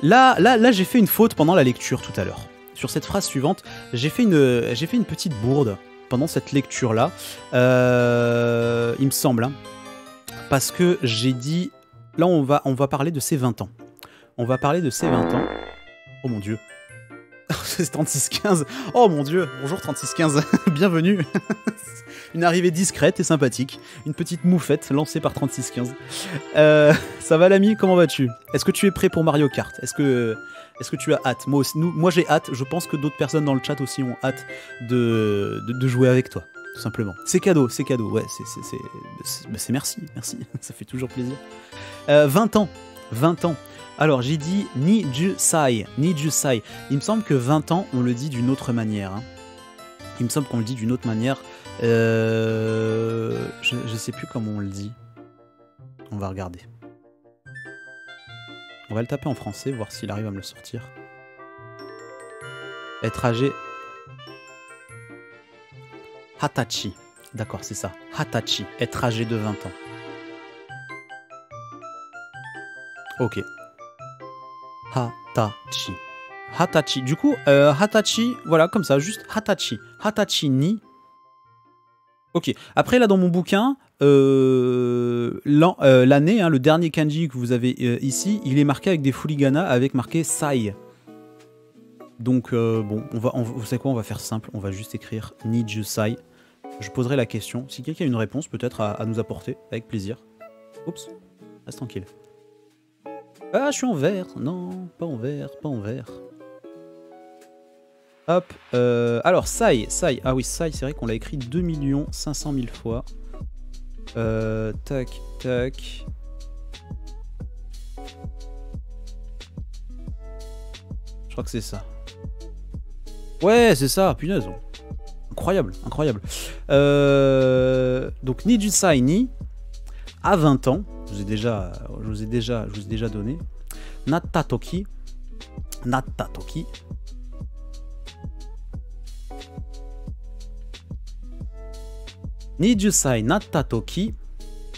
Speaker 1: là j'ai fait une faute pendant la lecture tout à l'heure. Sur cette phrase suivante, j'ai fait une petite bourde pendant cette lecture-là. Il me semble, hein, parce que j'ai dit... Là, on va parler de ses 20 ans. On va parler de ses 20 ans. Oh mon dieu. C'est 3615. Oh mon dieu. Bonjour 3615. Bienvenue. Une arrivée discrète et sympathique. Une petite moufette lancée par 3615. Ça va l'ami? Comment vas-tu? Est-ce que tu es prêt pour Mario Kart? Est-ce que tu as hâte? Moi aussi, moi j'ai hâte. Je pense que d'autres personnes dans le chat aussi ont hâte de jouer avec toi. Tout simplement. C'est cadeau, c'est cadeau. Ouais, c'est merci. Ça fait toujours plaisir. 20 ans. 20 ans. Alors, j'ai dit Nijusai. Nijusai. Il me semble que 20 ans, on le dit d'une autre manière. Hein. Il me semble qu'on le dit d'une autre manière. Je sais plus comment on le dit. On va regarder. On va le taper en français, voir s'il arrive à me le sortir. Être âgé... Hatachi. D'accord, c'est ça. Hatachi. Être âgé de 20 ans. Ok. Hatachi. Hatachi. Du coup, Hatachi, voilà, comme ça, juste Hatachi. Hatachi ni. Ok. Après, là, dans mon bouquin, l'année, hein, le dernier kanji que vous avez ici, il est marqué avec des furigana, avec marqué Sai. Donc, bon, vous savez quoi, on va faire simple. On va juste écrire Nijusai. Je poserai la question. Si quelqu'un a une réponse, peut-être à nous apporter, avec plaisir. Oups, reste tranquille. Ah, je suis en vert. Non, pas en vert, pas en vert. Hop. Alors, Sai. Ah oui, Sai, c'est vrai qu'on l'a écrit 2 500 000 fois. Tac, tac. Je crois que c'est ça. Ouais, c'est ça, punaise. Incroyable, incroyable. Donc, Nijusai ni, à 20 ans, je vous ai déjà donné. Natta toki. Nijusai natta toki,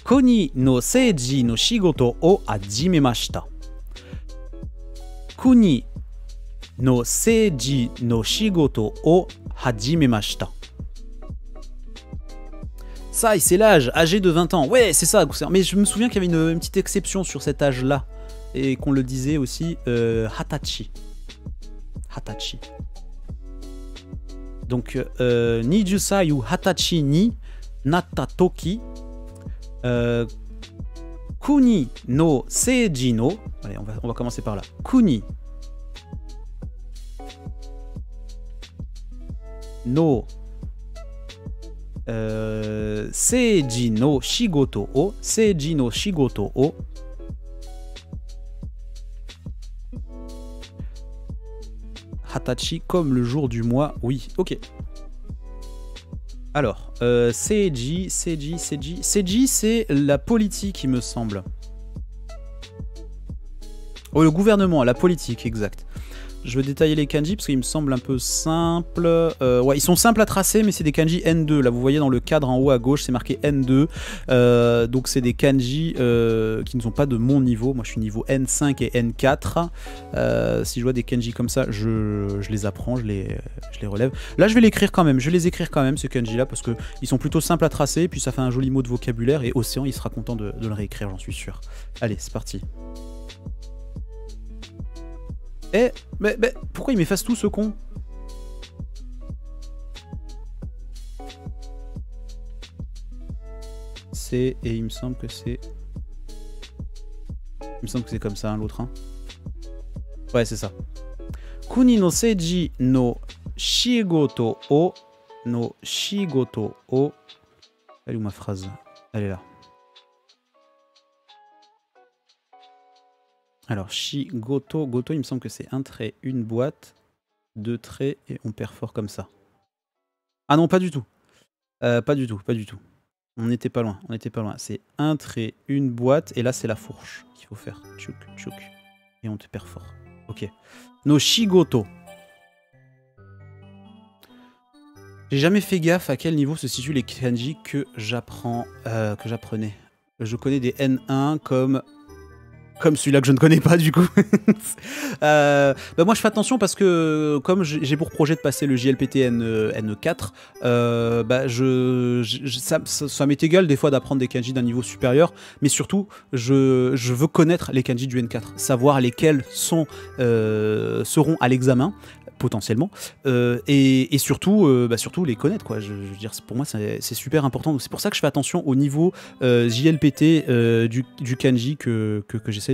Speaker 1: kuni no seiji no shigoto o hajimemashita. Kuni no seiji no shigoto o hajimemashita. Ça, c'est l'âge, âgé de 20 ans. Ouais, c'est ça. Mais je me souviens qu'il y avait une petite exception sur cet âge-là. Et qu'on le disait aussi, Hatachi. Hatachi. Donc, Nijusai ou Hatachi ni natta toki. Kuni no seiji no. Allez, on va commencer par là. Kuni no seiji no shigoto o. Seiji no shigoto o. Hatachi comme le jour du mois. Oui, ok. Alors, Seiji, c'est la politique, il me semble. Oh, le gouvernement, la politique, exact. Je veux détailler les kanji parce qu'ils me semblent un peu simples. Ouais, ils sont simples à tracer, mais c'est des kanji N2. Là, vous voyez dans le cadre en haut à gauche, c'est marqué N2. Donc, c'est des kanji qui ne sont pas de mon niveau. Moi, je suis niveau N5 et N4. Si je vois des kanji comme ça, je les apprends, je les relève. Là, je vais l'écrire quand même. Je vais les écrire quand même, ces kanji-là, parce qu'ils sont plutôt simples à tracer. Puis, ça fait un joli mot de vocabulaire. Et Océan, il sera content de le réécrire, j'en suis sûr. Allez, c'est parti. Eh, mais pourquoi il m'efface tout ce con? C'est, et il me semble que c'est... Il me semble que c'est comme ça, hein, l'autre. Hein. Ouais, c'est ça. Kuni no seiji no shigoto o no shigoto o... Elle est où ma phrase? Elle est là. Alors, Shigoto, Goto, il me semble que c'est un trait, une boîte, deux traits, et on perfore comme ça. Ah non, pas du tout. Pas du tout. On n'était pas loin, C'est un trait, une boîte, et là, c'est la fourche qu'il faut faire. Tchouk, tchouk. Et on te perfore. Ok. No Shigoto. J'ai jamais fait gaffe à quel niveau se situent les kanji que j'apprenais. Je connais des N1 comme celui-là que je ne connais pas du coup. Bah moi je fais attention parce que comme j'ai pour projet de passer le JLPT N4, bah ça m'est égal des fois d'apprendre des kanji d'un niveau supérieur, mais surtout je veux connaître les kanji du N4, savoir lesquels seront à l'examen potentiellement, et surtout les connaître quoi. Je veux dire, pour moi c'est super important, donc c'est pour ça que je fais attention au niveau JLPT du kanji que j'essaie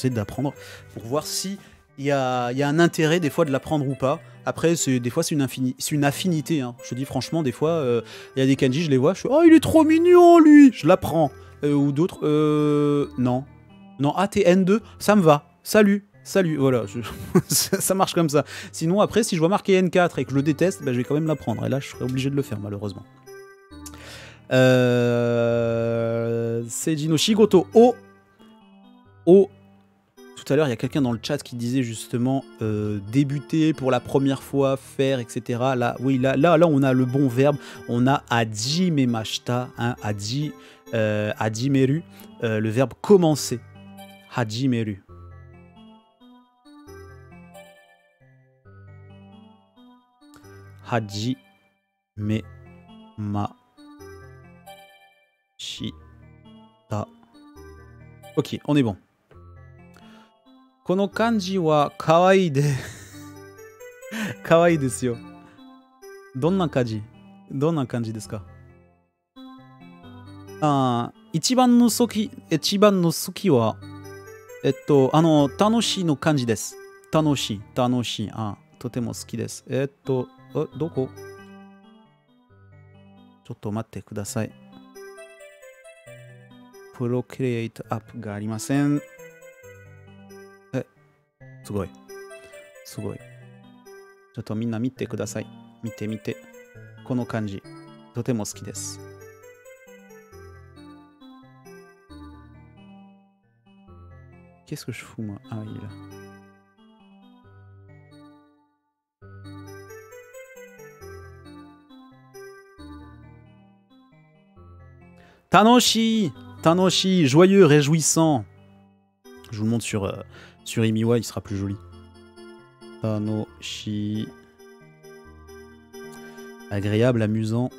Speaker 1: d'apprendre, pour voir si il y a un intérêt des fois de l'apprendre ou pas. Après des fois c'est une affinité, hein. Je te dis franchement, des fois il y a des kanji, je les vois, je suis oh il est trop mignon lui, je l'apprends, ou d'autres non, ah t'es N2, ça me va, salut, voilà, ça marche comme ça. Sinon après si je vois marqué N4 et que je le déteste, bah, je vais quand même l'apprendre, et là je serai obligé de le faire malheureusement. Seiji no shigoto o. Tout à l'heure il y a quelqu'un dans le chat qui disait justement débuter pour la première fois, faire, etc. Là oui, là on a le bon verbe, on a hajimemashita, hein, hajimeru, le verbe commencer, hajimeru. Hajimemashita. Ok, on est bon. Kono kanji wa kawaii de kawaii desu yo. Donna kanji desu ka? Ichiban no suki wa tanoshi no kanji desu. Tanoshi. Totemo suki desu. Doko? Chotto matte kudasai. Procreate app がありません。すごい。ちょっとみんな見てください。見て。この感じ、とても好きです。Qu'est-ce que je fous moi? Ah, il est là. Tanoshi, joyeux, réjouissant. Je vous le montre sur Imiwa, il sera plus joli. Tanoshi. Agréable, amusant.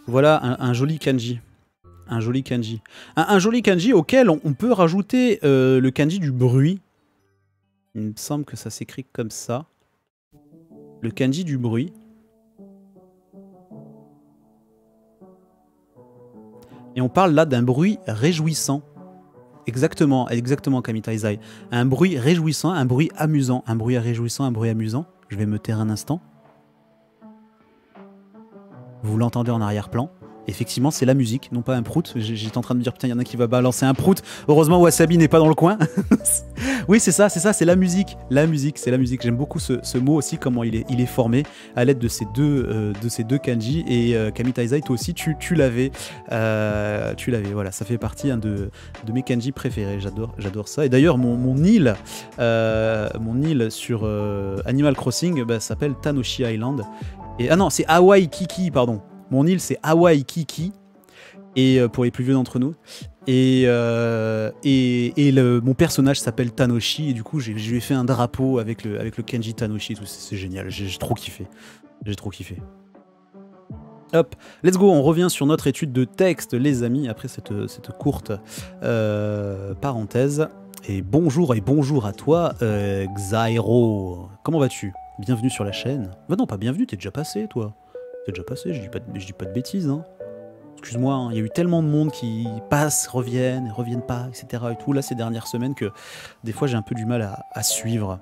Speaker 1: Voilà un joli kanji. Un joli kanji. Un joli kanji auquel on peut rajouter le kanji du bruit. Il me semble que ça s'écrit comme ça. Le kanji du bruit. Et on parle là d'un bruit réjouissant. Exactement, Kamita Izai. Un bruit réjouissant, un bruit amusant. Un bruit réjouissant, un bruit amusant. Je vais me taire un instant. Vous l'entendez en arrière-plan. Effectivement, c'est la musique, non pas un prout. J'étais en train de me dire, putain, il y en a qui va balancer un prout. Heureusement, Wasabi n'est pas dans le coin. Oui, c'est ça, c'est la musique. La musique, c'est la musique. J'aime beaucoup ce mot aussi, comment il est formé à l'aide de ces deux kanji. Et Kamita Izai, toi aussi, tu l'avais. Voilà, ça fait partie de mes kanji préférés. J'adore ça. Et d'ailleurs, mon île sur Animal Crossing s'appelle Tanoshi Island. Et, ah non, c'est Hawaii Kiki, pardon. Mon île, c'est Hawaii Kiki, et pour les plus vieux d'entre nous. Et mon personnage s'appelle Tanoshi, et du coup, je lui ai fait un drapeau avec le kanji Tanoshi. C'est génial, j'ai trop kiffé. Hop, let's go, on revient sur notre étude de texte, les amis, après cette courte parenthèse. Et bonjour à toi, Xairo. Comment vas-tu? Bienvenue sur la chaîne. Bah non, pas bienvenue, t'es déjà passé, toi. T'es déjà passé, je dis pas de bêtises, hein. Excuse-moi, hein, il y a eu tellement de monde qui passent, reviennent pas, etc. et tout, là, ces dernières semaines, que des fois, j'ai un peu du mal à suivre.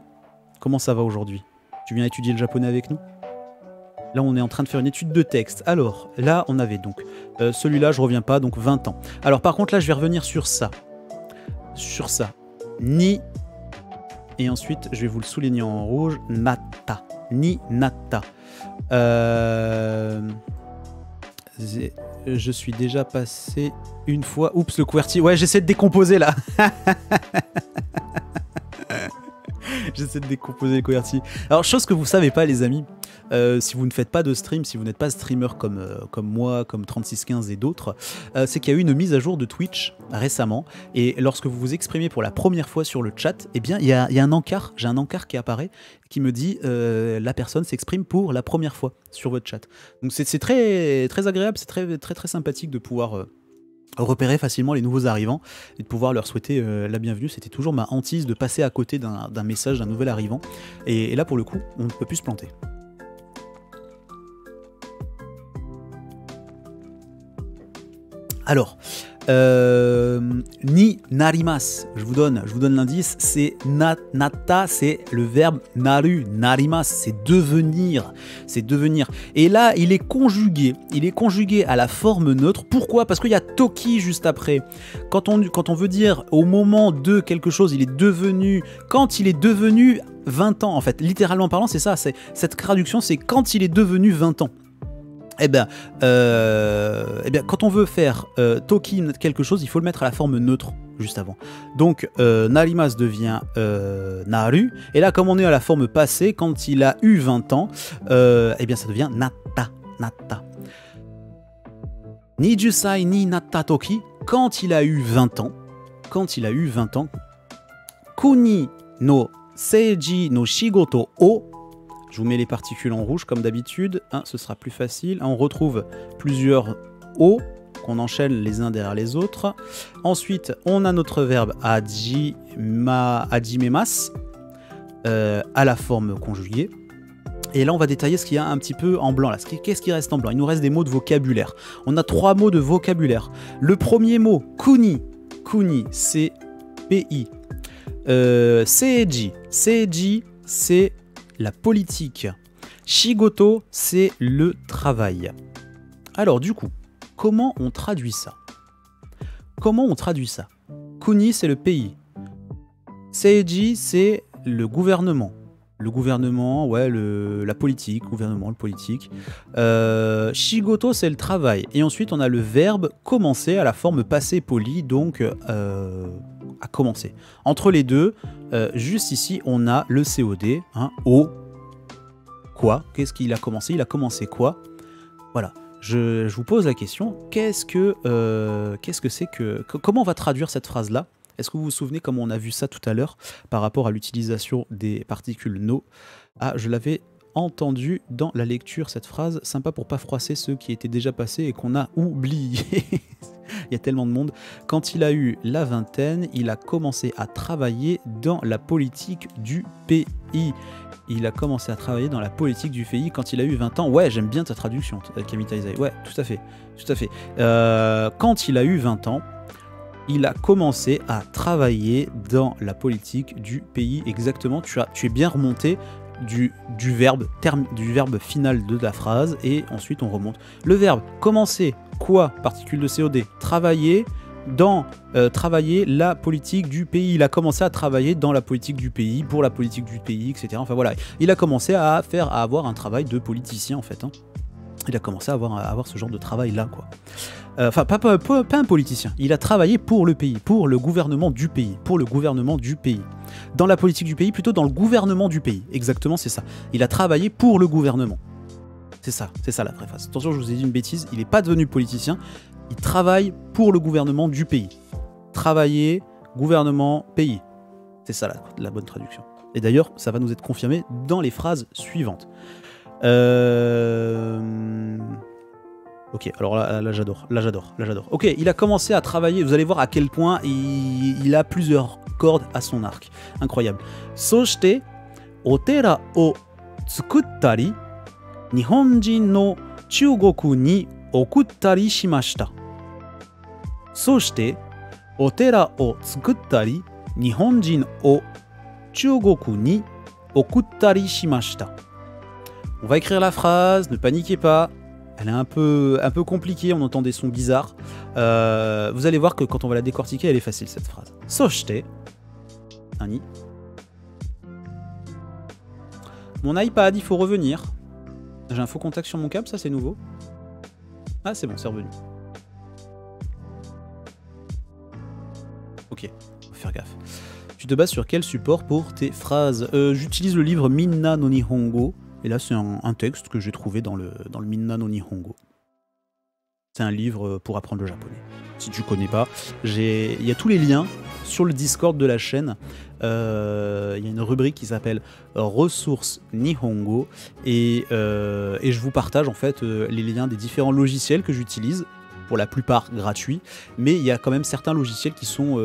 Speaker 1: Comment ça va aujourd'hui? Tu viens étudier le japonais avec nous? Là, on est en train de faire une étude de texte. Alors, là, on avait donc... celui-là, je reviens pas, donc 20 ans. Alors, par contre, là, je vais revenir sur ça. Ni... Et ensuite, je vais vous le souligner en rouge. Nata. Ni nata. Je suis déjà passé une fois. Oups, le QWERTY. Ouais, j'essaie de décomposer là. J'essaie de décomposer le QWERTY. Alors, chose que vous savez pas, les amis, si vous ne faites pas de stream, si vous n'êtes pas streamer comme moi, comme 3615 et d'autres, c'est qu'il y a eu une mise à jour de Twitch récemment. Et lorsque vous vous exprimez pour la première fois sur le chat, eh bien, il y a un encart. J'ai un encart qui apparaît qui me dit la personne s'exprime pour la première fois sur votre chat. Donc, c'est très, très agréable, c'est très, très, très sympathique de pouvoir... repérer facilement les nouveaux arrivants et de pouvoir leur souhaiter la bienvenue. C'était toujours ma hantise de passer à côté d'un message d'un nouvel arrivant. Et là, pour le coup, on ne peut plus se planter. Alors, ni narimas, je vous donne l'indice, c'est nata, c'est le verbe naru, narimas, c'est devenir. Et là, il est conjugué à la forme neutre. Pourquoi? Parce qu'il y a toki juste après. Quand on veut dire au moment de quelque chose, il est devenu, quand il est devenu 20 ans, en fait, littéralement parlant, c'est ça, cette traduction, c'est quand il est devenu 20 ans. Eh bien, quand on veut faire toki quelque chose, il faut le mettre à la forme neutre juste avant. Donc, narimas devient naru. Et là, comme on est à la forme passée, quand il a eu 20 ans, eh bien, ça devient nata. Nijusai ni natta toki, quand il a eu 20 ans. Kuni no seiji no shigoto o. Je vous mets les particules en rouge comme d'habitude, ce sera plus facile. On retrouve plusieurs O qu'on enchaîne les uns derrière les autres. Ensuite, on a notre verbe ajimemas à la forme conjuguée. Et là, on va détailler ce qu'il y a un petit peu en blanc. Qu'est-ce qui reste en blanc? Il nous reste des mots de vocabulaire. On a 3 mots de vocabulaire. Le premier mot, kuni, c'est P-I. Seiji, c'est la politique. Shigoto, c'est le travail. Alors du coup, comment on traduit ça? Kuni, c'est le pays. Seiji, c'est le gouvernement. La politique, le politique. Shigoto, c'est le travail. Et ensuite, on a le verbe commencer à la forme passé poli, donc à commencer. Entre les deux, juste ici, on a le COD, au quoi? Qu'est-ce qu'il a commencé? Il a commencé quoi? Voilà. Je vous pose la question, comment on va traduire cette phrase-là? Est-ce que vous vous souvenez comment on a vu ça tout à l'heure par rapport à l'utilisation des particules no? Ah, je l'avais entendu dans la lecture, cette phrase, sympa pour pas froisser ceux qui étaient déjà passés et qu'on a oublié. Il y a tellement de monde. Quand il a eu la vingtaine, il a commencé à travailler dans la politique du pays. Il a commencé à travailler dans la politique du pays quand il a eu 20 ans. Ouais, j'aime bien ta traduction, Kamita Isai. Ouais, tout à fait. Tout à fait. Quand il a eu 20 ans, il a commencé à travailler dans la politique du pays. Exactement, tu es bien remonté du verbe final de la phrase et ensuite on remonte. Le verbe commencer, quoi, particule de COD, travailler dans travailler la politique du pays. Il a commencé à travailler dans la politique du pays, pour la politique du pays, etc. Enfin voilà, il a commencé à avoir un travail de politicien en fait. Hein. Il a commencé à avoir ce genre de travail là quoi. Enfin pas un politicien. Il a travaillé pour le pays, pour le gouvernement du pays, Dans la politique du pays, plutôt dans le gouvernement du pays. Exactement, c'est ça. Il a travaillé pour le gouvernement. C'est ça la préface. Attention, je vous ai dit une bêtise. Il n'est pas devenu politicien. Il travaille pour le gouvernement du pays. Travailler, gouvernement, pays. C'est ça la bonne traduction. Et d'ailleurs, ça va nous être confirmé dans les phrases suivantes. Ok, alors là j'adore. Ok, il a commencé à travailler, vous allez voir à quel point il a plusieurs cordes à son arc. Incroyable. Soshite, otera o tsukuttari, Nihonjin no Chugoku ni okuttari shimashita. Soshite, otera o tsukuttari, Nihonjin o Chugoku ni okuttari shimashita. On va écrire la phrase, ne paniquez pas. Elle est un peu compliquée, on entend des sons bizarres. Vous allez voir que quand on va la décortiquer, elle est facile cette phrase. Soshite, Nani. Mon iPad, il faut revenir. J'ai un faux contact sur mon câble, ça c'est nouveau. Ah c'est bon, c'est revenu. Ok, faut faire gaffe. Tu te bases sur quel support pour tes phrases? J'utilise le livre Minna no Nihongo. Et là, c'est un texte que j'ai trouvé dans le Minna no Nihongo. C'est un livre pour apprendre le japonais. Si tu connais pas, il y a tous les liens sur le Discord de la chaîne. Il y a une rubrique qui s'appelle Ressources Nihongo. Et je vous partage en fait les liens des différents logiciels que j'utilise. Pour la plupart gratuits, mais il y a quand même certains logiciels qui sont,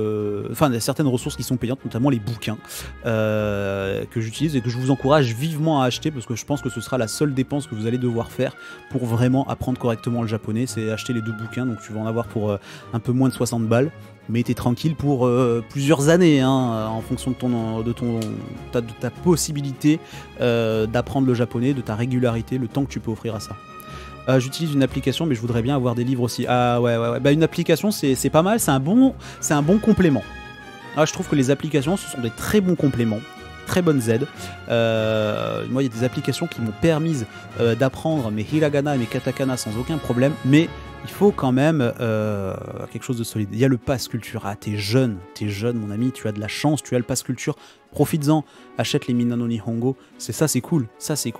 Speaker 1: certaines ressources qui sont payantes, notamment les bouquins que j'utilise et que je vous encourage vivement à acheter parce que je pense que ce sera la seule dépense que vous allez devoir faire pour vraiment apprendre correctement le japonais, c'est acheter les 2 bouquins, donc tu vas en avoir pour un peu moins de 60 balles, mais t'es tranquille pour plusieurs années, hein, en fonction de ta possibilité d'apprendre le japonais, de ta régularité, le temps que tu peux offrir à ça. J'utilise une application, mais je voudrais bien avoir des livres aussi. Ah ouais. Bah, une application, c'est pas mal, c'est un bon complément. Ah, je trouve que les applications, ce sont des très bons compléments, très bonnes aides. Moi, il y a des applications qui m'ont permis d'apprendre mes hiragana et mes katakana sans aucun problème, mais il faut quand même quelque chose de solide. Il y a le pass culture. Ah, t'es jeune, mon ami, tu as de la chance, tu as le pass culture. Profites-en, achète les Minna no Nihongo. C'est cool, ça c'est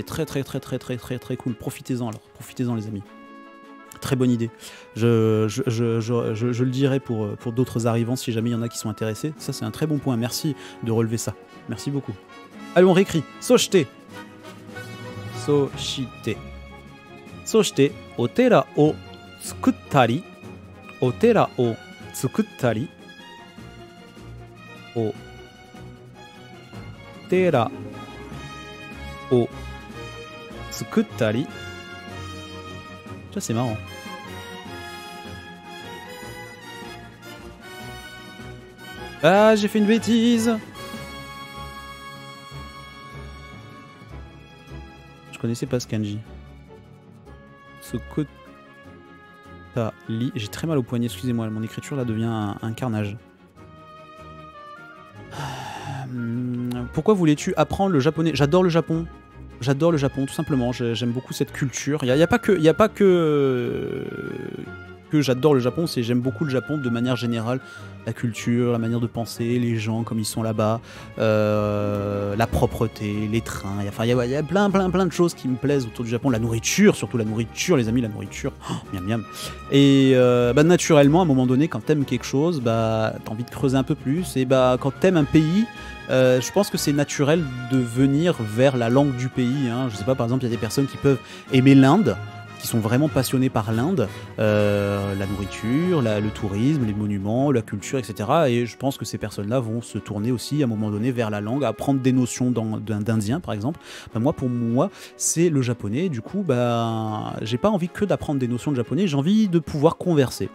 Speaker 1: très cool. Profitez-en les amis. Très bonne idée. Je le dirai pour d'autres arrivants si jamais il y en a qui sont intéressés. Ça c'est un très bon point. Merci de relever ça. Merci beaucoup. Allez, on réécrit. Soshite. Soshite. Otera o tsukuttari. O Tera o tsukuttari. Ça c'est marrant. Ah, j'ai fait une bêtise. Je connaissais pas ce kanji. Tsukuttari. J'ai très mal au poignet, excusez-moi, mon écriture là devient un carnage. Pourquoi voulais-tu apprendre le japonais? J'adore le Japon, tout simplement. J'aime beaucoup cette culture. Il n'y a pas que j'adore le Japon, c'est j'aime beaucoup le Japon de manière générale. La culture, la manière de penser, les gens comme ils sont là-bas, la propreté, les trains. Il y a plein de choses qui me plaisent autour du Japon. La nourriture, surtout la nourriture, les amis, la nourriture. Oh, miam miam. Et naturellement, à un moment donné, quand t'aimes quelque chose, t'as envie de creuser un peu plus. Et quand t'aimes un pays, je pense que c'est naturel de venir vers la langue du pays. Hein. Je sais pas, par exemple, il y a des personnes qui peuvent aimer l'Inde. qui sont vraiment passionnés par l'Inde, la nourriture, le tourisme, les monuments, la culture, etc. Et je pense que ces personnes-là vont se tourner aussi à un moment donné vers la langue, apprendre des notions d'indien par exemple. Moi, pour moi, c'est le japonais. Du coup, j'ai pas envie que d'apprendre des notions de japonais, j'ai envie de pouvoir converser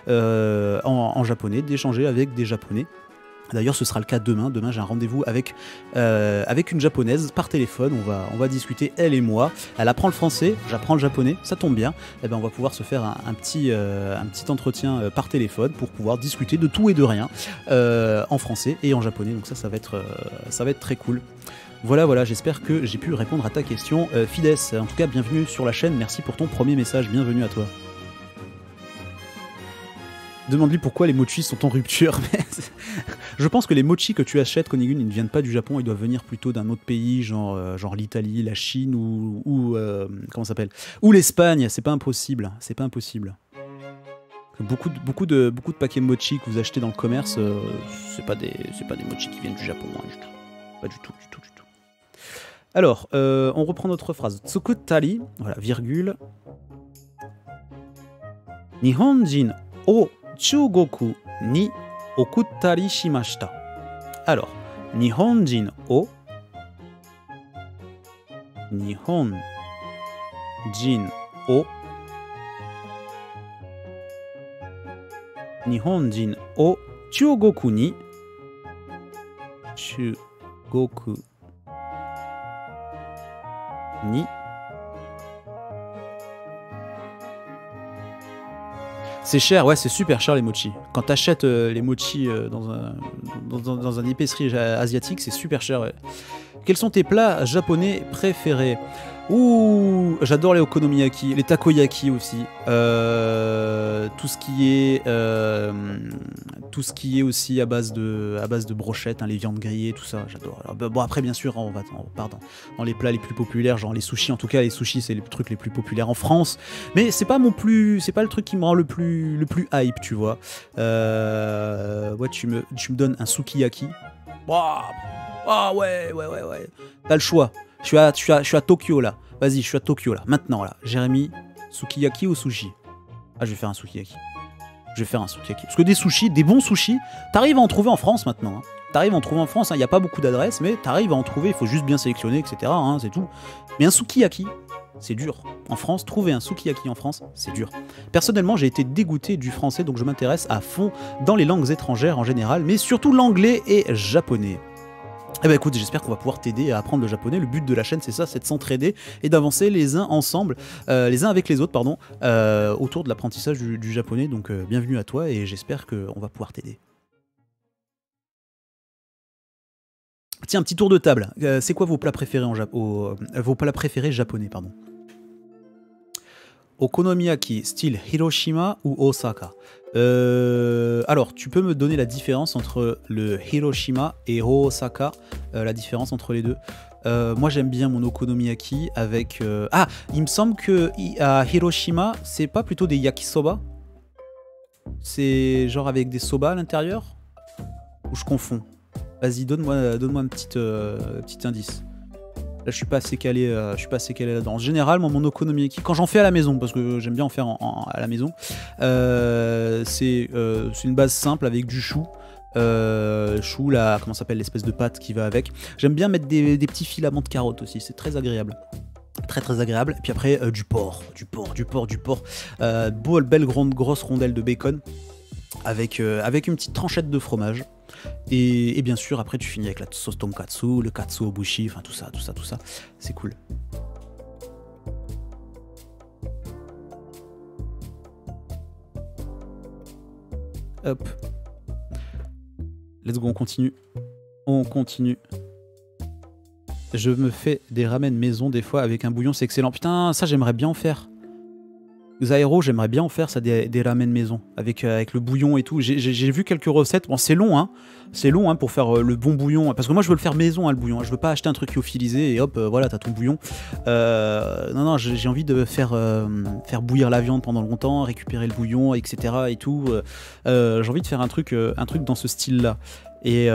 Speaker 1: en japonais, d'échanger avec des japonais. D'ailleurs, ce sera le cas demain. Demain, j'ai un rendez-vous avec une japonaise par téléphone. On va discuter, elle et moi. Elle apprend le français, j'apprends le japonais, ça tombe bien. Et on va pouvoir se faire un petit entretien par téléphone pour pouvoir discuter de tout et de rien en français et en japonais. Donc ça va être très cool. Voilà, j'espère que j'ai pu répondre à ta question. Fides, en tout cas, bienvenue sur la chaîne. Merci pour ton premier message. Bienvenue à toi. Demande-lui pourquoi les mochis sont en rupture. Je pense que les mochis que tu achètes, Konigun, ils ne viennent pas du Japon, ils doivent venir plutôt d'un autre pays, genre l'Italie, la Chine ou comment ça s'appelle, ou l'Espagne. C'est pas impossible. Beaucoup de paquets mochi que vous achetez dans le commerce, c'est pas des mochis qui viennent du Japon, hein, pas du tout. Alors, on reprend notre phrase. Tsukutari, voilà, virgule. Nihonjin o Chugoku ni okuttari shimashita. Alors, Nihonjin o Chugoku ni c'est cher, ouais, c'est super cher les mochis. Quand t'achètes les mochis dans une épicerie asiatique, c'est super cher. Ouais. Quels sont tes plats japonais préférés? Ouh, j'adore les okonomiyaki, les takoyaki aussi. Tout ce qui est aussi à base de brochettes, hein, les viandes grillées, tout ça, j'adore. Alors, bon, après, bien sûr, on part dans les plats les plus populaires, genre les sushis. En tout cas, les sushis, c'est les trucs les plus populaires en France. Mais c'est pas le truc qui me rend le plus hype, tu vois. Ouais, tu me donnes un sukiyaki. Ah ouais. T'as le choix. Je suis à Tokyo là. Vas-y, je suis à Tokyo là. Maintenant là. Jérémy, sukiyaki ou sushi? Ah, je vais faire un sukiyaki. Parce que des sushis, des bons sushis, t'arrives à en trouver en France maintenant. T'arrives à en trouver en France. Il n'y a pas beaucoup d'adresses, mais t'arrives à en trouver. Il faut juste bien sélectionner, etc. Hein, c'est tout. Mais un sukiyaki, c'est dur. En France, trouver un sukiyaki en France, c'est dur. Personnellement, j'ai été dégoûté du français, donc je m'intéresse à fond dans les langues étrangères en général, mais surtout l'anglais et japonais. Eh ben écoute, j'espère qu'on va pouvoir t'aider à apprendre le japonais. Le but de la chaîne, c'est ça, c'est de s'entraider et d'avancer les uns ensemble, les uns avec les autres, pardon, autour de l'apprentissage du japonais. Donc bienvenue à toi et j'espère qu'on va pouvoir t'aider. Tiens, un petit tour de table. C'est quoi vos plats préférés japonais, pardon? Okonomiyaki, style Hiroshima ou Osaka? Alors, tu peux me donner la différence entre le Hiroshima et Osaka, la différence entre les deux? Moi, j'aime bien mon okonomiyaki avec... Ah, il me semble que à Hiroshima, c'est pas plutôt des yakisoba? C'est genre avec des soba à l'intérieur? Ou je confonds? Vas-y, donne-moi un petit indice. Là, je suis pas assez calé là-dedans. En général, mon okonomiyaki, quand j'en fais à la maison, parce que j'aime bien en faire à la maison, c'est une base simple avec du chou. Là, comment s'appelle l'espèce de pâte qui va avec. J'aime bien mettre des petits filaments de carottes aussi, c'est très agréable. Très agréable. Et puis après, du porc. Belle grosse rondelle de bacon avec une petite tranchette de fromage. Et bien sûr, après, tu finis avec la sauce tonkatsu, le katsu obushi, enfin tout ça. C'est cool. Hop. Let's go, on continue. Je me fais des ramen maison des fois avec un bouillon, c'est excellent. Putain, ça j'aimerais bien en faire. Zairo, j'aimerais bien en faire ça, des ramen maison avec le bouillon et tout. J'ai vu quelques recettes. Bon, c'est long, hein. C'est long, hein, pour faire le bon bouillon. Parce que moi, je veux le faire maison, hein, le bouillon. Je veux pas acheter un truc lyophilisé et hop, voilà, t'as ton bouillon. Non, j'ai envie de faire bouillir la viande pendant longtemps, récupérer le bouillon, etc. et tout. J'ai envie de faire un truc dans ce style-là. Et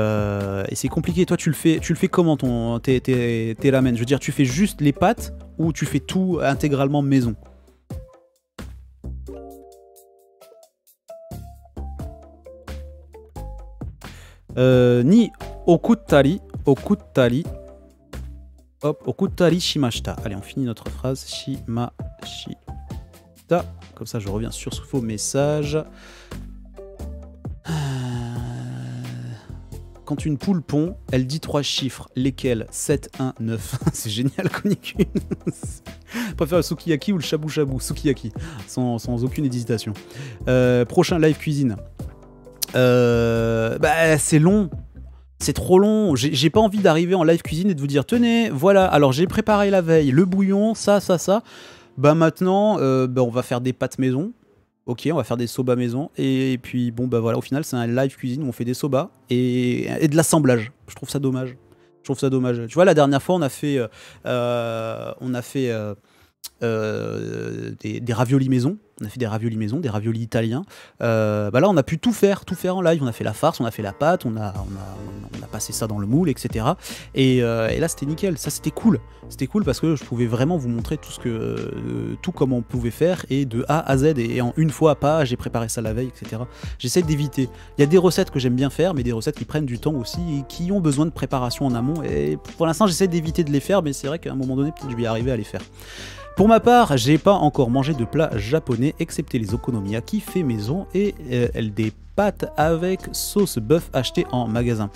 Speaker 1: c'est compliqué. Toi, tu le fais comment tes ramen? Je veux dire, tu fais juste les pâtes ou tu fais tout intégralement maison? Ni okuttari, hop, okuttari shimashita. Allez, on finit notre phrase. Shimashita. Comme ça, je reviens sur ce faux message. Quand une poule pond, elle dit 3 chiffres. Lesquels? 7, 1, 9. C'est génial, Konikun. Je préfère le sukiyaki ou le shabu shabu. Sukiyaki, sans aucune hésitation. Prochain live cuisine. C'est long. C'est trop long. J'ai pas envie d'arriver en live cuisine et de vous dire tenez, voilà, alors j'ai préparé la veille le bouillon, ça. Bah maintenant, on va faire des pâtes maison. Ok, on va faire des soba maison. Et puis, bon, bah voilà, au final, c'est un live cuisine où on fait des soba et de l'assemblage. Je trouve ça dommage. Tu vois, la dernière fois, on a fait des raviolis maison. On a fait des raviolis maison, des raviolis italiens. Là, on a pu tout faire en live. On a fait la farce, on a fait la pâte, on a passé ça dans le moule, etc. Et là, c'était nickel. Ça, c'était cool. C'était cool parce que je pouvais vraiment vous montrer tout comment on pouvait faire et de A à Z. Et en une fois, pas, j'ai préparé ça la veille, etc. J'essaie d'éviter. Il y a des recettes que j'aime bien faire, mais des recettes qui prennent du temps aussi et qui ont besoin de préparation en amont. Et pour l'instant, j'essaie d'éviter de les faire, mais c'est vrai qu'à un moment donné, peut-être je vais y arriver à les faire. Pour ma part, j'ai pas encore mangé de plat japonais, excepté les okonomiyaki fait maison et des pâtes avec sauce bœuf achetées en magasin.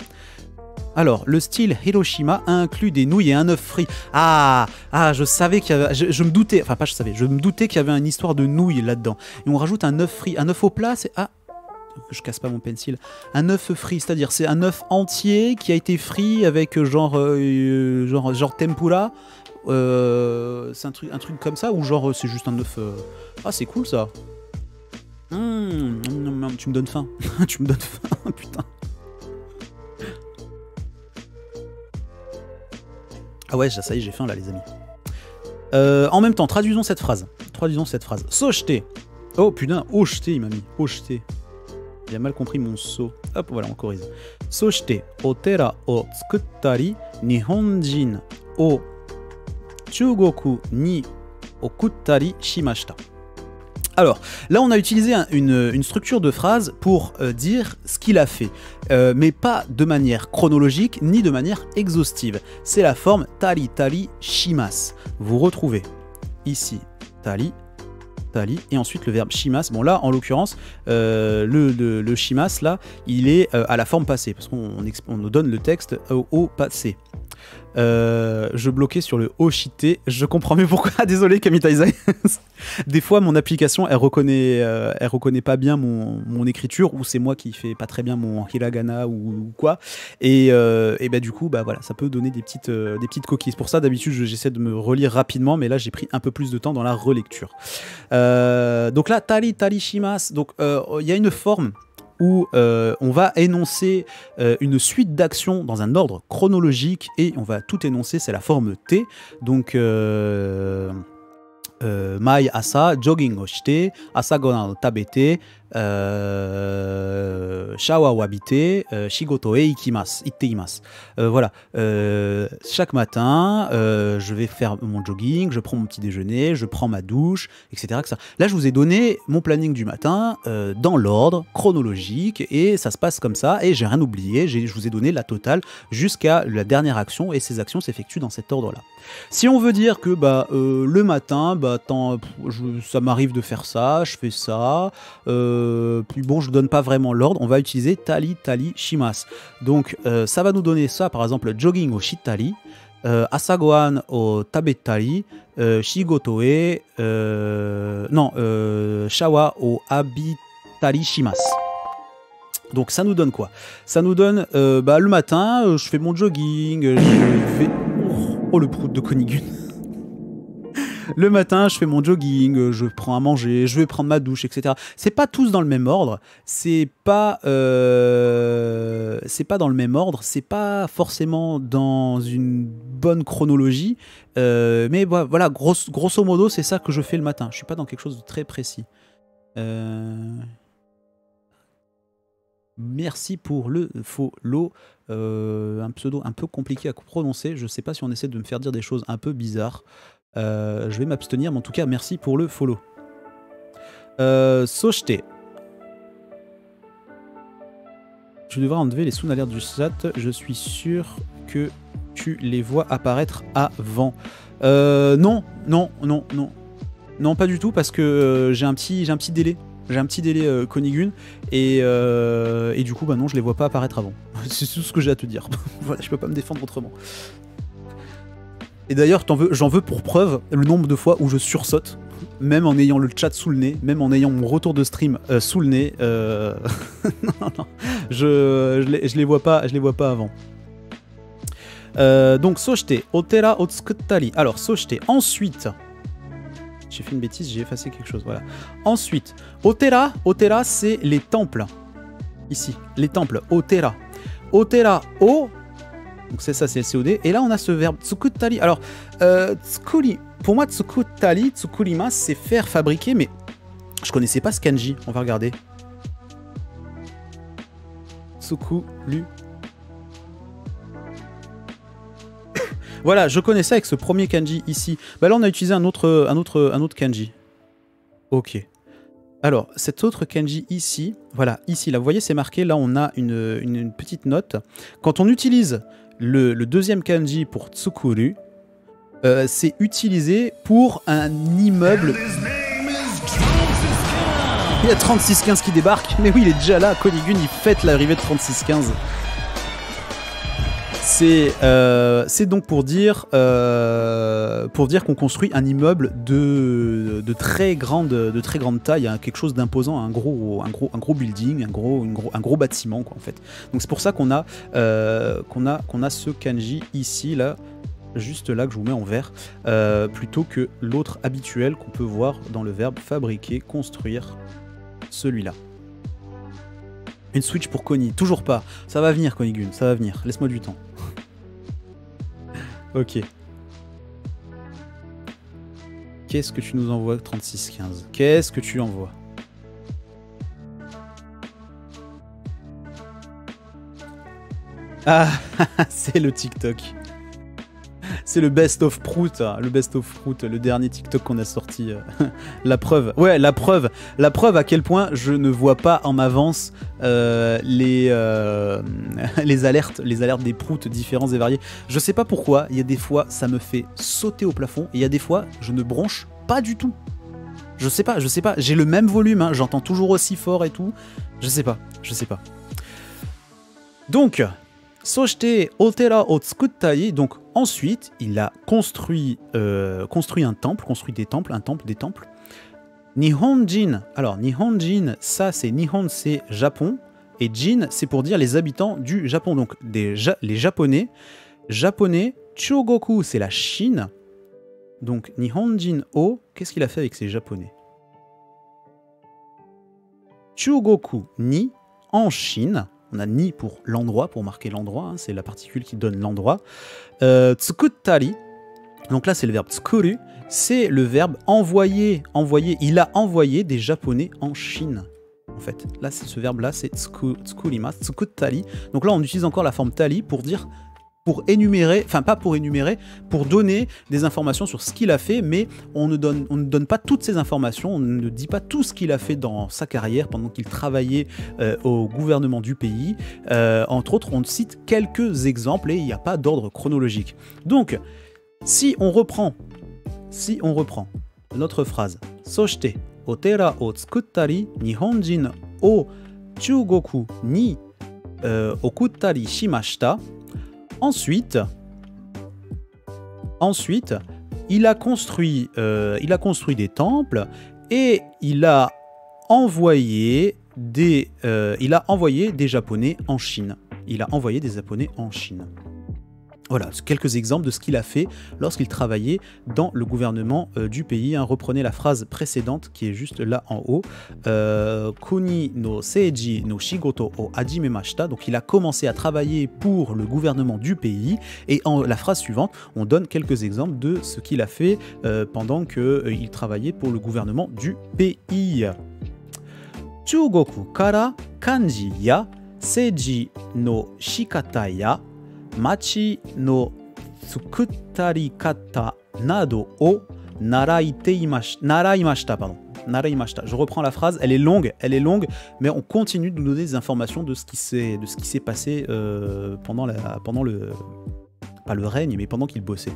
Speaker 1: Alors, le style Hiroshima inclut des nouilles et un œuf frit. Je savais qu'il y avait... Je me doutais... Enfin, pas je savais. Je me doutais qu'il y avait une histoire de nouilles là-dedans. Et on rajoute un œuf frit. Un œuf au plat, c'est... Je casse pas mon pencil. Un œuf frit, c'est-à-dire c'est un œuf entier qui a été frit avec genre tempura. C'est un truc comme ça ou genre c'est juste un œuf. C'est cool ça. Tu me donnes faim. Tu me donnes faim, putain. Ah ouais, ça y est, j'ai faim là, les amis. En même temps, traduisons cette phrase. Soshite. Oh putain, oshite, il m'a mis. Oshite. J'ai mal compris mon so. Hop, voilà, on corrige. Soshite, otera o tsukuttari, nihonjin o Chugoku ni okuttari shimashita. Alors, là, on a utilisé une structure de phrase pour dire ce qu'il a fait, mais pas de manière chronologique ni de manière exhaustive. C'est la forme tari tari shimasu. Vous retrouvez ici tari, et ensuite le verbe shimasu. Bon là, en l'occurrence, le shimasu, là, il est à la forme passée, parce qu'on nous donne le texte au passé. Je bloquais sur le Oshite, je comprends mieux pourquoi, désolé Kamitaizai. Des fois mon application elle reconnaît pas bien mon écriture, ou c'est moi qui fais pas très bien mon hiragana ou quoi, et du coup voilà, ça peut donner des petites coquilles. C'est pour ça d'habitude j'essaie de me relire rapidement, mais là j'ai pris un peu plus de temps dans la relecture. Donc là tari shimasu, donc il y a une forme où on va énoncer une suite d'actions dans un ordre chronologique et on va tout énoncer, c'est la forme T. Donc mai asa jogging o shite, asa gohan o tabete, shawa o wabite, shigoto e itte imasu. Voilà, chaque matin, je vais faire mon jogging, je prends mon petit déjeuner, je prends ma douche, etc. Là, je vous ai donné mon planning du matin dans l'ordre chronologique et ça se passe comme ça et j'ai rien oublié. Je vous ai donné la totale jusqu'à la dernière action et ces actions s'effectuent dans cet ordre-là. Si on veut dire que le matin, ça m'arrive de faire ça, je fais ça, puis bon, je ne donne pas vraiment l'ordre, on va utiliser tali shimasu. Donc ça va nous donner ça, par exemple, jogging au shitari, asagohan au tabetari, shigoto e, shawa au abitari shimasu. Donc ça nous donne quoi? Ça nous donne le matin, je fais mon jogging, je fais... Oh le prout de Konikun. Le matin, je fais mon jogging, je prends à manger, je vais prendre ma douche, etc. C'est pas tous dans le même ordre, c'est pas dans le même ordre, c'est pas forcément dans une bonne chronologie, mais voilà, grosso modo, c'est ça que je fais le matin. Je suis pas dans quelque chose de très précis. Merci pour le follow. Un pseudo un peu compliqué à prononcer. Je sais pas si on essaie de me faire dire des choses un peu bizarres. Je vais m'abstenir, mais en tout cas, merci pour le follow. Soshite. Tu devras enlever les sound alertes du chat. Je suis sûr que tu les vois apparaître avant. Non, pas du tout, parce que j'ai un petit délai. J'ai un petit délai Konigun et du coup, bah non, je les vois pas apparaître avant. C'est tout ce que j'ai à te dire. Voilà, je peux pas me défendre autrement. Et d'ailleurs, j'en veux pour preuve le nombre de fois où je sursaute, même en ayant le chat sous le nez, même en ayant mon retour de stream sous le nez. Non, je les vois pas avant. Donc Soshite, Otera Otsukuttari. Alors Soshite, ensuite. J'ai fait une bêtise, j'ai effacé quelque chose, voilà. Ensuite, Otera c'est les temples. Ici, les temples, Otera. Otera o. Donc c'est ça, c'est le COD. Et là, on a ce verbe tsukuttari. Alors, tsukuri. Pour moi, tsukuttari, tsukurima, c'est faire, fabriquer, mais je connaissais pas ce kanji. On va regarder. Tsukuru. Voilà, je connaissais avec ce premier kanji ici. Bah là, on a utilisé un autre kanji. Ok. Alors, cet autre kanji ici, voilà, ici, là, vous voyez, c'est marqué, là, on a une petite note. Quand on utilise le deuxième kanji pour tsukuru, c'est utilisé pour un immeuble. Il y a 3615 qui débarque, mais oui, il est déjà là, Konigun, il fête l'arrivée de 3615. C'est donc pour dire qu'on construit un immeuble de très grande taille, hein, quelque chose d'imposant, un gros building, un gros bâtiment, quoi, en fait. Donc c'est pour ça qu'on a ce kanji ici, là, juste là, que je vous mets en vert, plutôt que l'autre habituel qu'on peut voir dans le verbe fabriquer, construire, celui-là. Une switch pour Koni, toujours pas. Ça va venir, Konigun, ça va venir. Laisse-moi du temps. Ok. Qu'est-ce que tu nous envoies, 3615? Qu'est-ce que tu envoies? Ah, c'est le TikTok. C'est le best of Prout, le dernier TikTok qu'on a sorti. La preuve. Ouais, la preuve à quel point je ne vois pas en avance les alertes des Prout différents et variés. Je sais pas pourquoi, il y a des fois ça me fait sauter au plafond, et il y a des fois je ne bronche pas du tout. Je sais pas, j'ai le même volume, hein, j'entends toujours aussi fort et tout. Je sais pas. Donc, Soshite Otera o Tsukuttai, donc ensuite, il a construit un temple, des temples. Nihonjin, alors Nihonjin, ça c'est Nihon, c'est Japon, et Jin, c'est pour dire les habitants du Japon, donc les Japonais. Chogoku, c'est la Chine. Donc Nihonjin o, qu'est-ce qu'il a fait avec ces Japonais? Chogoku ni, en Chine. On a ni pour l'endroit, pour marquer l'endroit, hein, c'est la particule qui donne l'endroit. Tsukuttari, donc là c'est le verbe tsukuru, c'est le verbe envoyer. Il a envoyé des Japonais en Chine. En fait, là c'est ce verbe-là, c'est tsukurima, tsukuttari. Donc là on utilise encore la forme tali pour dire, pour énumérer, enfin pas pour énumérer, pour donner des informations sur ce qu'il a fait, mais on ne donne pas toutes ces informations, on ne dit pas tout ce qu'il a fait dans sa carrière pendant qu'il travaillait au gouvernement du pays. Entre autres, on cite quelques exemples et il n'y a pas d'ordre chronologique. Donc, si on reprend notre phrase, Soshite Otera o Tsukuttari Nihonjin o Chugoku ni okuttari shimashita. Ensuite, il a construit des temples et il a envoyé des Japonais en Chine. Voilà, quelques exemples de ce qu'il a fait lorsqu'il travaillait dans le gouvernement du pays. Hein. Reprenez la phrase précédente qui est juste là en haut. Kuni no seiji no shigoto o hajimemashita. Donc il a commencé à travailler pour le gouvernement du pays. Et en la phrase suivante, on donne quelques exemples de ce qu'il a fait pendant qu'il travaillait pour le gouvernement du pays. Chugoku kara kanji ya seiji no shikata ya Machi no tsukuttari kata nado o naraimashita, pardon. Naraimashita. Je reprends la phrase, elle est longue, mais on continue de nous donner des informations de ce qui s'est passé pendant le pas le règne, mais pendant qu'il bossait.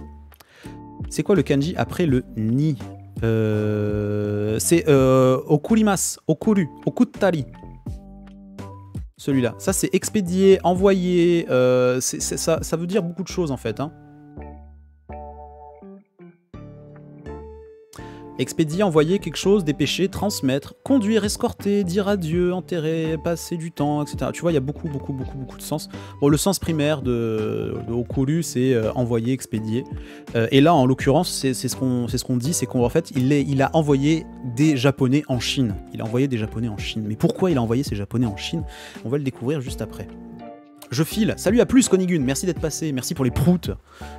Speaker 1: C'est quoi le kanji après le ni? C'est okurimasu, okuru, okuttari. Celui-là. Ça, c'est expédier, envoyer. Ça veut dire beaucoup de choses, en fait. Hein. Expédier, envoyer quelque chose, dépêcher, transmettre, conduire, escorter, dire adieu, enterrer, passer du temps, etc. Tu vois, il y a beaucoup de sens. Bon, le sens primaire de okuru, c'est envoyer, expédier. Et là, en l'occurrence, c'est ce qu'on dit, c'est qu'en fait, il a envoyé des Japonais en Chine. Il a envoyé des Japonais en Chine. Mais pourquoi il a envoyé ces Japonais en Chine? On va le découvrir juste après. Je file. Salut à plus, Konigun. Merci d'être passé. Merci pour les proutes.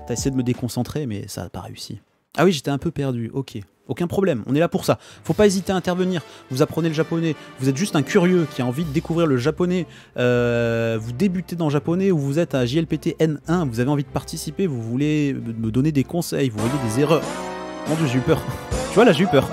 Speaker 1: T'as essayé de me déconcentrer, mais ça n'a pas réussi. Ah oui, j'étais un peu perdu. Ok. Aucun problème, on est là pour ça. Faut pas hésiter à intervenir. Vous apprenez le japonais. Vous êtes juste un curieux qui a envie de découvrir le japonais. Vous débutez dans le japonais ou vous êtes à JLPT N1. Vous avez envie de participer. Vous voulez me donner des conseils. Vous voyez des erreurs. Mon Dieu, j'ai eu peur. Tu vois là, j'ai eu peur.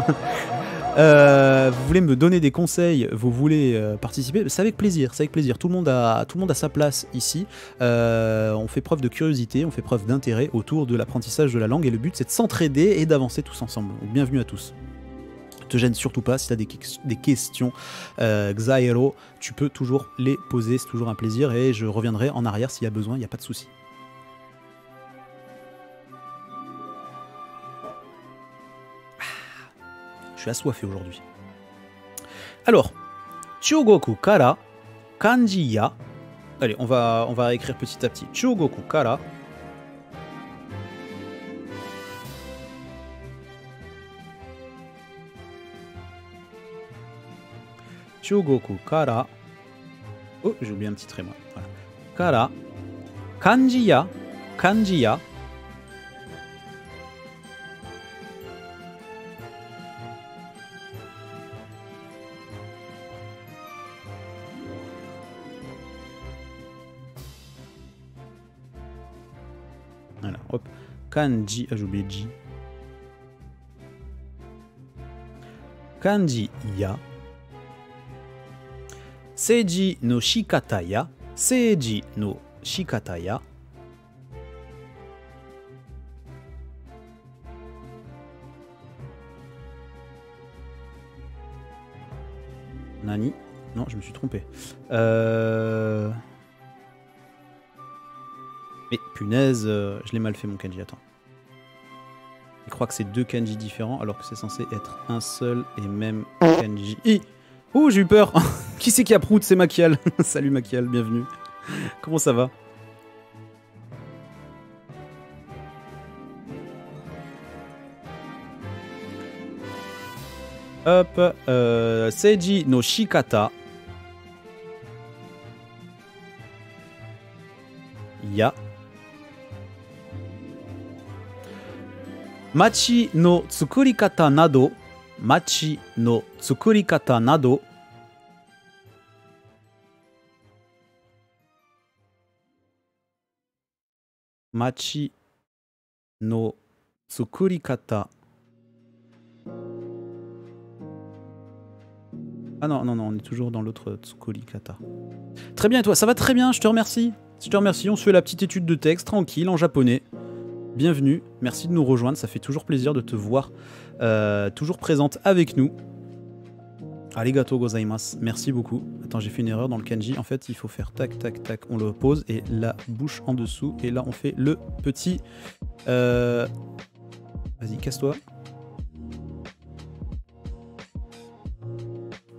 Speaker 1: Vous voulez me donner des conseils, vous voulez participer, c'est avec plaisir, c'est avec plaisir. Tout le monde a sa place ici. On fait preuve de curiosité, on fait preuve d'intérêt autour de l'apprentissage de la langue et le but c'est de s'entraider et d'avancer tous ensemble. Donc, bienvenue à tous. Ne te gêne surtout pas si tu as des questions. Xaero, tu peux toujours les poser, c'est toujours un plaisir et je reviendrai en arrière s'il y a besoin, il n'y a pas de souci. Je suis assoiffé aujourd'hui. Alors, Chugoku kara kanji ya. Allez, on va écrire petit à petit. Chugoku kara. Chugoku kara. Oh, j'ai oublié un petit trait moi. Voilà. Kara kanji ya. Kanji ya. Voilà, hop. Kanji, j'ai oublié J. Kanji ya. Seiji no shikata ya. Seiji no shikata ya. Nani? Non, je me suis trompé. Mais punaise, je l'ai mal fait mon kanji, attends. Je crois que c'est deux kanji différents alors que c'est censé être un seul et même kanji. Oh, j'ai eu peur. Qui c'est qui a prout? C'est Makial. Salut Makial, bienvenue. Comment ça va? Hop, Seiji no shikata ya. Machi no tsukurikata nado. Machi no tsukurikata nado. Machi no tsukurikata. Ah non, non, non, on est toujours dans l'autre tsukurikata. Très bien, et toi? Ça va très bien, je te remercie. Je te remercie, on se fait la petite étude de texte, tranquille, en japonais. Bienvenue, merci de nous rejoindre, ça fait toujours plaisir de te voir toujours présente avec nous. Arigatou gozaimasu, merci beaucoup. Attends, j'ai fait une erreur dans le kanji, en fait il faut faire tac tac tac, on le pose et la bouche en dessous, et là on fait le petit... Vas-y, casse-toi.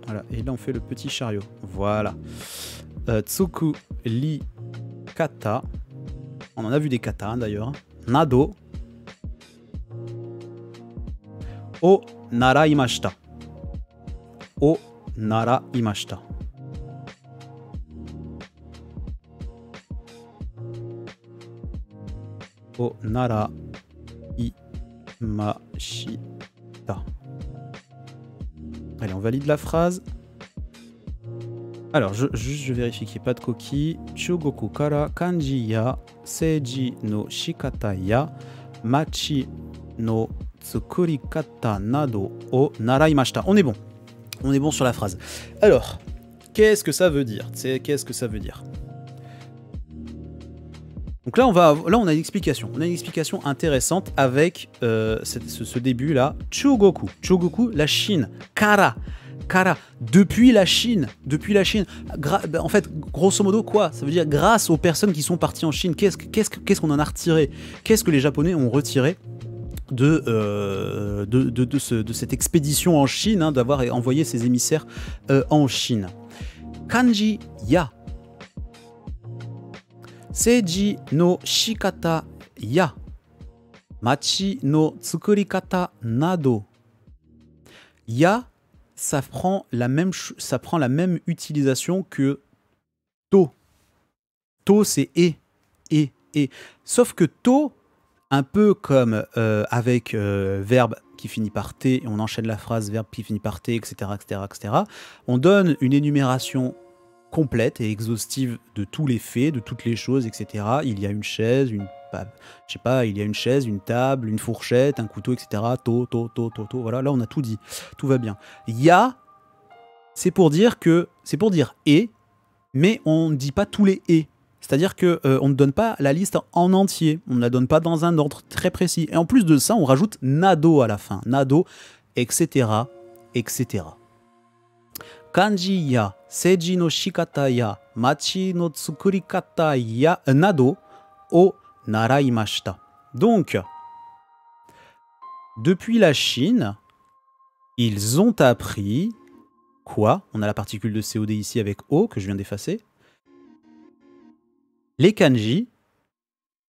Speaker 1: Voilà, et là on fait le petit chariot, voilà. Tsuku li kata, on en a vu des katas d'ailleurs. Nado o naraimashita. O naraimashita. O naraimashita. Allez, on valide la phrase. Alors, je vérifie qu'il n'y ait pas de coquille. Chugoku kara kanji ya seiji no shikata ya machi no tsukurikata nado o naraimashita. On est bon. On est bon sur la phrase. Alors, qu'est-ce que ça veut dire? Qu'est-ce que ça veut dire? Donc là, on a une explication. On a une explication intéressante avec ce début-là. Chogoku. Chogoku, la Chine. Kara. Kara. Depuis la Chine. Depuis la Chine. En fait, grosso modo, quoi? Ça veut dire grâce aux personnes qui sont parties en Chine. Qu'est-ce qu'on en a retiré? Qu'est-ce que les Japonais ont retiré de cette expédition en Chine, hein, d'avoir envoyé ses émissaires en Chine. Kanji ya. Seiji no shikata ya. Machi no tsukurikata nado. Ya, ça prend la même utilisation que to. To, c'est et. Sauf que to, un peu comme avec verbe qui finit par T, et on enchaîne la phrase, verbe qui finit par T, etc., on donne une énumération complète et exhaustive de tous les faits, de toutes les choses, etc. Il y a une chaise, il y a une chaise, une table, une fourchette, un couteau, etc. To, voilà, là on a tout dit, tout va bien. Ya, c'est pour dire et, mais on ne dit pas tous les et. C'est-à-dire qu'on ne donne pas la liste en entier, on ne la donne pas dans un ordre très précis. Et en plus de ça, on rajoute nado à la fin. Nado, etc. Kanji ya, seiji no shikata ya, machi no tsukurikata ya, nado o naraimashita. Donc, depuis la Chine, ils ont appris quoi? On a la particule de COD ici avec O, que je viens d'effacer. Les kanji,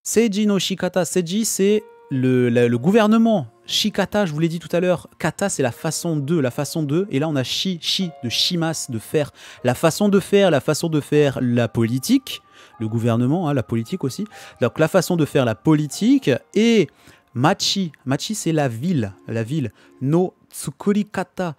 Speaker 1: Seiji no shikata. Seiji, c'est le gouvernement. Shikata, je vous l'ai dit tout à l'heure. Kata, c'est la façon de. Et là, on a shi, de shimas, de faire. La façon de faire la politique. Le gouvernement, hein, la politique aussi. Donc, la façon de faire la politique. Et machi, c'est la ville. No tsukurikata.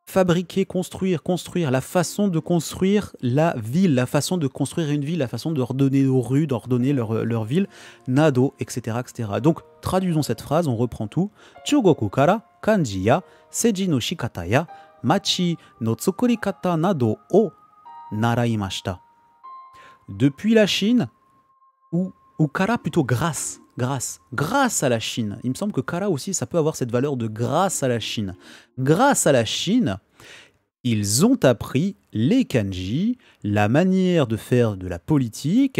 Speaker 1: Fabriquer, construire, la façon de construire la ville, la façon de construire une ville, la façon de redonner aux rues, d'ordonner leur ville, nado, etc., Donc, traduisons cette phrase, on reprend tout. Chugoku kara kanji ya, seiji no shikata ya, machi no tsukurikata nado o naraimashita. Depuis la Chine, ou kara plutôt grâce à la Chine. Il me semble que kara aussi, ça peut avoir cette valeur de grâce à la Chine. Grâce à la Chine, ils ont appris les kanji, la manière de faire de la politique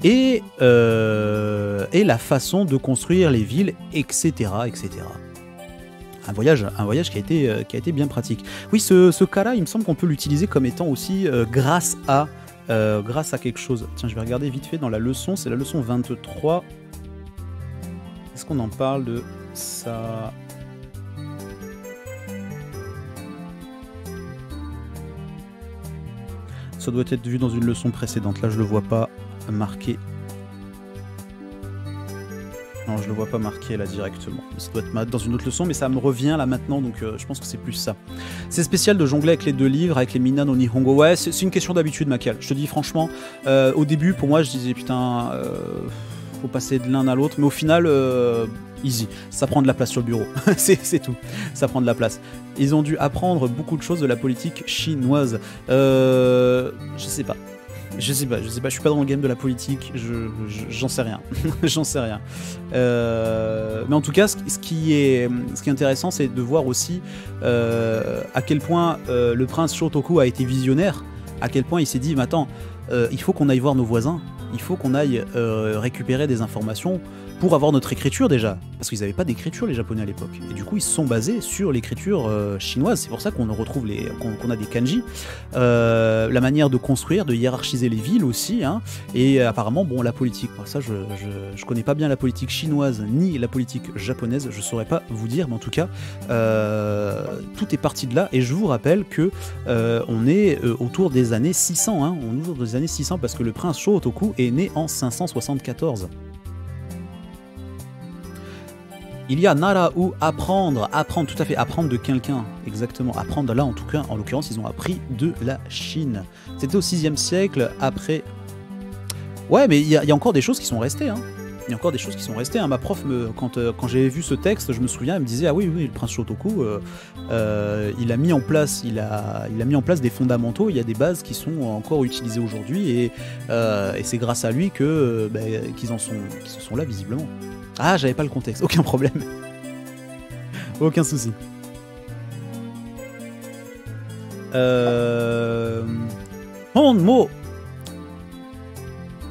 Speaker 1: et la façon de construire les villes, etc. Un voyage qui a été bien pratique. Oui, ce kara, il me semble qu'on peut l'utiliser comme étant aussi grâce à quelque chose. Tiens, je vais regarder vite fait dans la leçon, c'est la leçon 23. Est-ce qu'on en parle de ça? Ça doit être vu dans une leçon précédente. Là, je le vois pas marqué. Non, je le vois pas marqué là directement. Ça doit être dans une autre leçon, mais ça me revient là maintenant, donc je pense que c'est plus ça. C'est spécial de jongler avec les deux livres, avec les Minna no Nihongo. Ouais, c'est une question d'habitude, Macal. Je te dis franchement, au début, pour moi, je disais putain... faut passer de l'un à l'autre, mais au final, easy. Ça prend de la place sur le bureau. c'est tout. Ça prend de la place. Ils ont dû apprendre beaucoup de choses de la politique chinoise. Je sais pas. Je suis pas dans le game de la politique. J'en sais rien. J'en sais rien. Mais en tout cas, ce qui est intéressant, c'est de voir aussi à quel point le prince Shotoku a été visionnaire. À quel point il s'est dit, mais attends, il faut qu'on aille voir nos voisins. Il faut qu'on aille récupérer des informations pour avoir notre écriture déjà. Parce qu'ils n'avaient pas d'écriture les Japonais à l'époque. Et du coup ils se sont basés sur l'écriture chinoise. C'est pour ça qu'on retrouve qu'on a des kanji. La manière de construire, de hiérarchiser les villes aussi. Hein. Et apparemment, bon, la politique. Moi, ça, je connais pas bien la politique chinoise ni la politique japonaise. Je saurais pas vous dire, mais en tout cas, tout est parti de là. Et je vous rappelle que on est autour des années 600. Hein. On est autour des années 600 parce que le prince Shotoku est né en 574. Il y a nara ou apprendre, tout à fait, apprendre de quelqu'un, exactement, apprendre là en tout cas, en l'occurrence ils ont appris de la Chine. C'était au 6e siècle après... Ouais mais il y a encore des choses qui sont restées, hein. Il y a encore des choses qui sont restées. Hein. Ma prof, quand j'avais vu ce texte, je me souviens, elle me disait ah oui, le prince Shotoku, il a mis en place des fondamentaux. Il y a des bases qui sont encore utilisées aujourd'hui et c'est grâce à lui que qu'ils en sont là visiblement. Ah, j'avais pas le contexte, aucun problème, aucun souci. Hon mo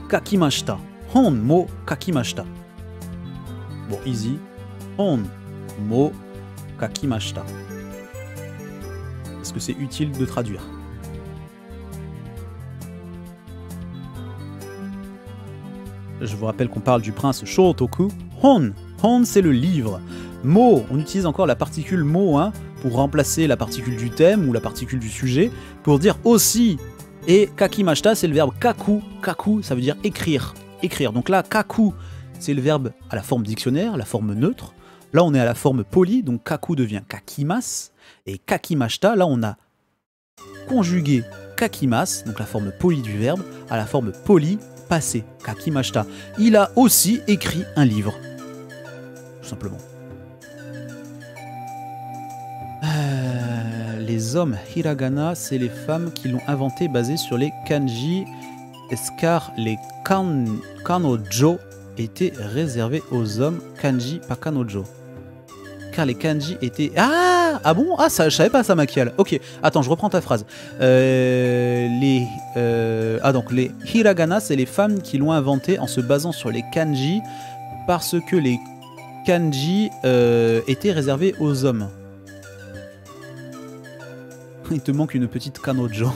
Speaker 1: kakimashita. Hon mo kakimashita. Bon, easy. Hon mo kakimashita. Est-ce que c'est utile de traduire? Je vous rappelle qu'on parle du prince Shotoku. Hon. Hon, c'est le livre. Mo, on utilise encore la particule mo hein, pour remplacer la particule du thème ou la particule du sujet, pour dire aussi. Et kakimashita, c'est le verbe kaku. Kaku, ça veut dire écrire. Écrire. Donc là, kaku, c'est le verbe à la forme dictionnaire, la forme neutre. Là, on est à la forme polie, donc kaku devient kakimas. Et kakimashita, là, on a conjugué kakimas, donc la forme polie du verbe, à la forme polie passé. Kakimashita. Il a aussi écrit un livre. Tout simplement. Les hommes hiragana, c'est les femmes qui l'ont inventé basé sur les kanji, car les kanojo étaient réservés aux hommes. Kanji, pas kanojo. Car les kanji étaient... Ah bon? Ah, ça, je savais pas ça, Makial. Ok, attends, je reprends ta phrase. Donc les hiragana, c'est les femmes qui l'ont inventé en se basant sur les kanji, parce que les kanji étaient réservés aux hommes. Il te manque une petite kanojo.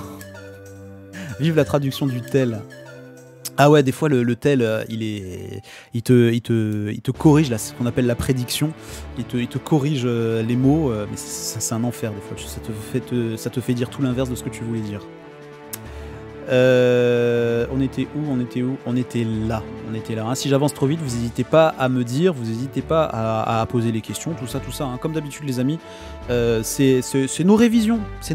Speaker 1: Vive la traduction du tel. Ah ouais, des fois le tel, il te corrige, là, ce qu'on appelle la prédiction. Il te corrige les mots, mais c'est un enfer des fois. Ça te fait dire tout l'inverse de ce que tu voulais dire. On était où? On était là. Hein. Si j'avance trop vite, vous n'hésitez pas à me dire, vous n'hésitez pas à poser les questions, tout ça. Hein. Comme d'habitude, les amis, c'est nos révisions. C'est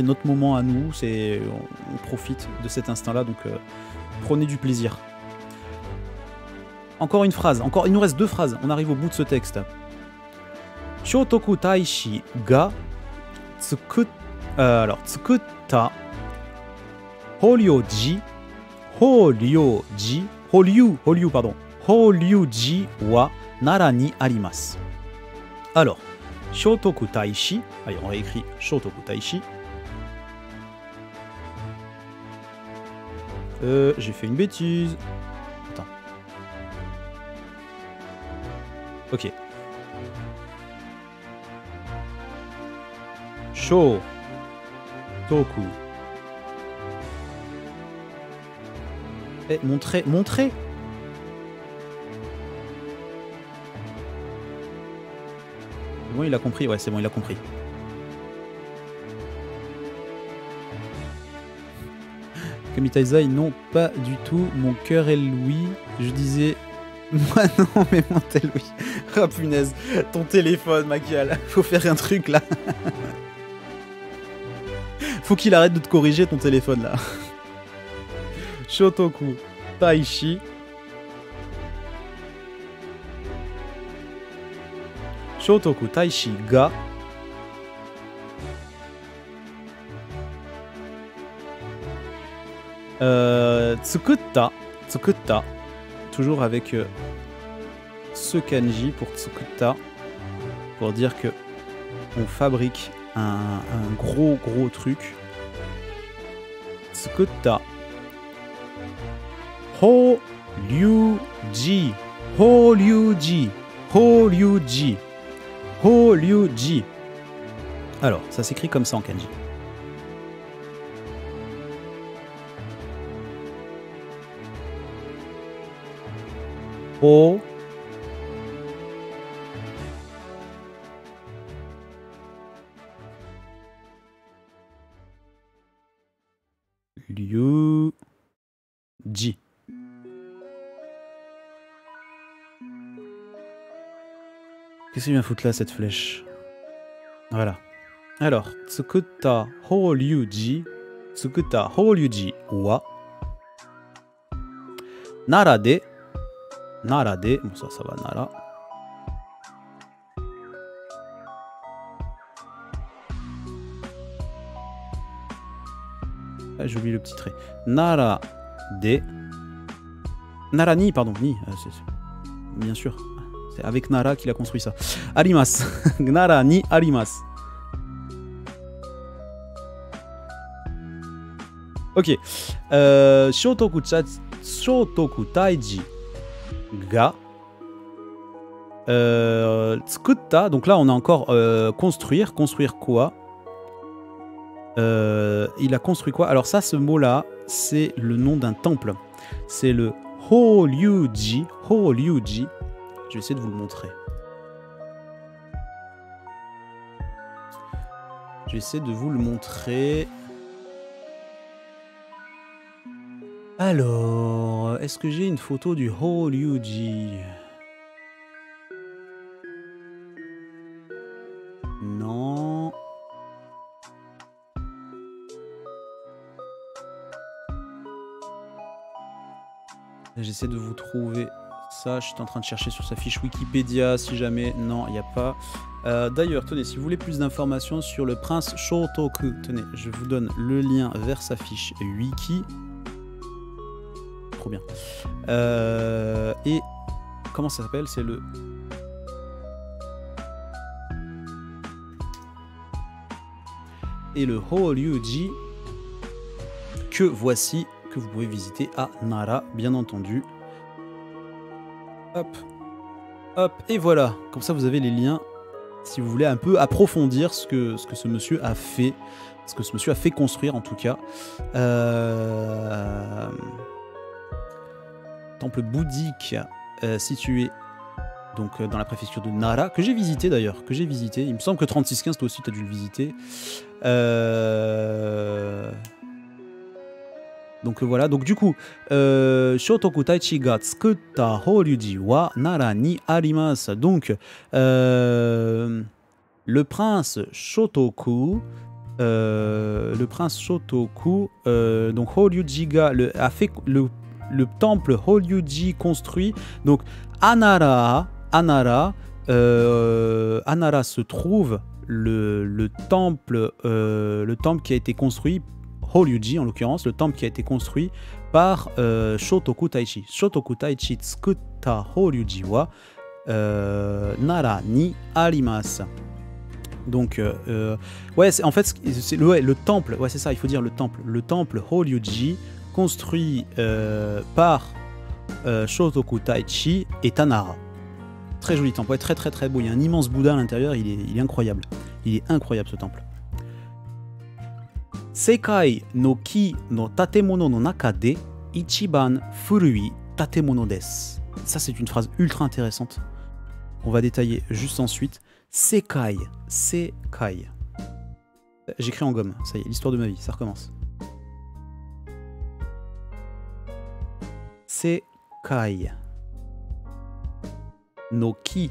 Speaker 1: notre moment à nous. On profite de cet instant-là, donc prenez du plaisir. Encore une phrase. Il nous reste 2 phrases. On arrive au bout de ce texte. Shotoku Taishi ga tsukutta Horyuji wa Nara ni arimasu. Alors, Shotoku Taishi, allez, on réécrit Shotoku Taishi. J'ai fait une bêtise. Attends. Ok. Shotoku. Montrer. Bon, il a compris. Ouais, c'est bon, il a compris. Kamitaizai, non, pas du tout. Mon cœur est Louis. Je disais... Moi non, mais mon tel Louis. Ah punaise. Ton téléphone, Makial. Faut faire un truc, là. Faut qu'il arrête de te corriger, ton téléphone, là. Shotoku Taishi. Shotoku Taishi ga tsukutta. Toujours avec ce kanji pour tsukutta, pour dire que on fabrique un gros truc. Tsukutta. Horyuji. Alors, ça s'écrit comme ça en kanji. Ho. Ryuji. Qu'est-ce qu'il vient foutre là, cette flèche? Voilà. Alors, tsukutta horyuji wa Nara de Nara de. Bon, ça va, Nara. Ah, j'ai oublié le petit trait. Nara de. Nara ni, pardon, ni. Bien sûr. C'est avec Nara qu'il a construit ça. Arimas. Nara ni arimas. Ok. Shotoku Taiji ga tsukutta. Donc là, on a encore construire. Construire quoi? Il a construit quoi? Alors ça, ce mot-là, c'est le nom d'un temple. C'est le Horyuji. Horyuji. Je vais essayer de vous le montrer. Je vais essayer de vous le montrer. Alors, est-ce que j'ai une photo du Horyuji? Non. J'essaie de vous trouver ça. Je suis en train de chercher sur sa fiche Wikipédia si jamais. Non, il n'y a pas. D'ailleurs, tenez, si vous voulez plus d'informations sur le prince Shotoku, tenez, je vous donne le lien vers sa fiche Wiki. Trop bien. Et comment ça s'appelle? C'est le... Et le Horyuji que voici, que vous pouvez visiter à Nara, bien entendu. Hop, hop, et voilà. Comme ça, vous avez les liens, si vous voulez un peu approfondir ce que ce monsieur a fait, ce que ce monsieur a fait construire en tout cas. Temple bouddhique situé donc dans la préfecture de Nara, que j'ai visité d'ailleurs, que j'ai visité. Il me semble que 3615, toi aussi, tu as dû le visiter. Donc voilà, donc du coup, Shotoku Taichi ga tsukutta Horyuji wa Nara ni arimasu. Donc, le prince Shotoku, donc Horyuji ga a fait le temple Horyuji construit. Donc, à Nara se trouve le temple qui a été construit, Horyuji en l'occurrence, le temple qui a été construit par Shotoku Taichi. Shotoku Taichi tsukutta Horyuji wa Nara ni arimasu. Donc, ouais, en fait, c'est le temple, ouais, c'est ça, il faut dire le temple Horyuji construit par Shotoku Taichi est à Nara. Très joli temple, ouais, très très très beau. Il y a un immense Bouddha à l'intérieur, il est incroyable. Il est incroyable ce temple. Sekai no ki no tatemono no naka de ichiban furui tatemono desu. Ça, c'est une phrase ultra intéressante. On va détailler juste ensuite. Sekai. J'écris en gomme, ça y est, l'histoire de ma vie, ça recommence. Sekai no ki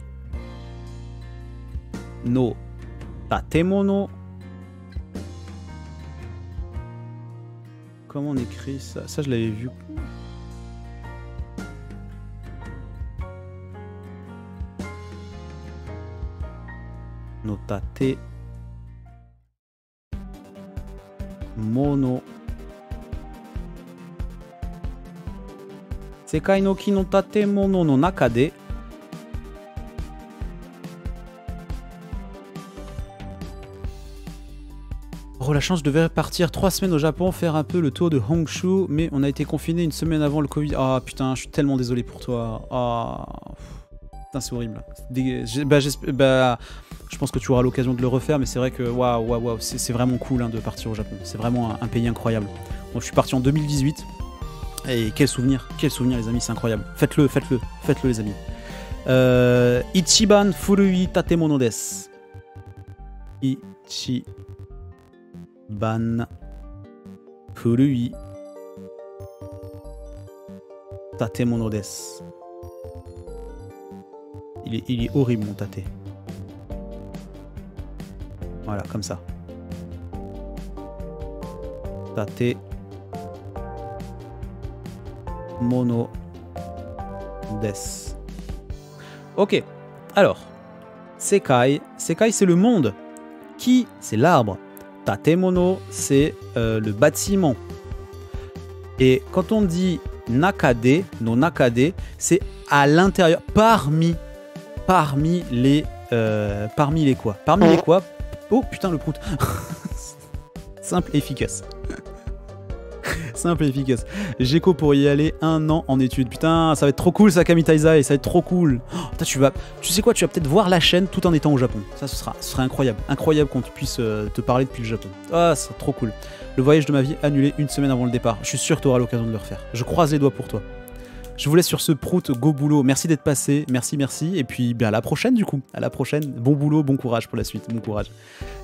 Speaker 1: no tatemono. Comment on écrit ça? Ça, je l'avais vu. No tate mono. Sekai no ki no tatemono no naka de. Oh la chance, je devais partir 3 semaines au Japon, faire un peu le tour de Honshu, mais on a été confiné une semaine avant le Covid. Ah putain, je suis tellement désolé pour toi. Ah, putain, c'est horrible. Je pense que tu auras l'occasion de le refaire, mais c'est vrai que waouh, c'est vraiment cool hein, de partir au Japon. C'est vraiment un pays incroyable. Bon, je suis parti en 2018. Et quel souvenir les amis, c'est incroyable. Faites-le les amis. Ichiban furui tatemono desu. Ichiban furui tatemono desu. Il est horrible mon tate. Voilà, comme ça. Tate mono desu. Ok, alors, Sekai. Sekai, c'est le monde. Ki, c'est l'arbre. Tatemono, c'est le bâtiment. Et quand on dit nakade, no nakade, c'est à l'intérieur, parmi les quoi? Parmi les quoi? Oh putain, le prout. Simple et efficace. Simple et efficace. Géco pour y aller 1 an en études. Putain, ça va être trop cool ça, Kami Taizai, ça va être trop cool. Oh, tu sais quoi, tu vas peut-être voir la chaîne tout en étant au Japon. Ça, ce serait incroyable. Incroyable qu'on puisse te parler depuis le Japon. Ah, c'est trop cool. Le voyage de ma vie annulé 1 semaine avant le départ. Je suis sûr que tu auras l'occasion de le refaire. Je croise les doigts pour toi. Je vous laisse sur ce prout, go boulot. Merci d'être passé, merci. Et puis à la prochaine du coup. À la prochaine. Bon boulot, bon courage pour la suite. Bon courage.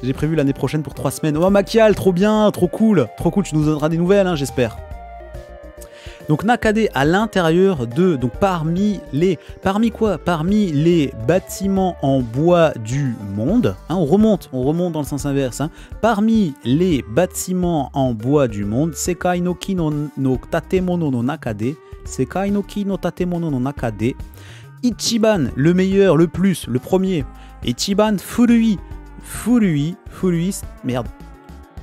Speaker 1: J'ai prévu l'année prochaine pour 3 semaines. Oh Makial, trop bien, trop cool. Trop cool, tu nous donneras des nouvelles, hein, j'espère. Donc nakade à l'intérieur de, donc parmi quoi? Parmi les bâtiments en bois du monde, hein, on remonte dans le sens inverse, hein. Parmi les bâtiments en bois du monde, Sekai no ki no tatemono no nakade, Sekai no ki no tatemono no nakade, Ichiban, le meilleur, le plus, le premier, Ichiban furui, merde.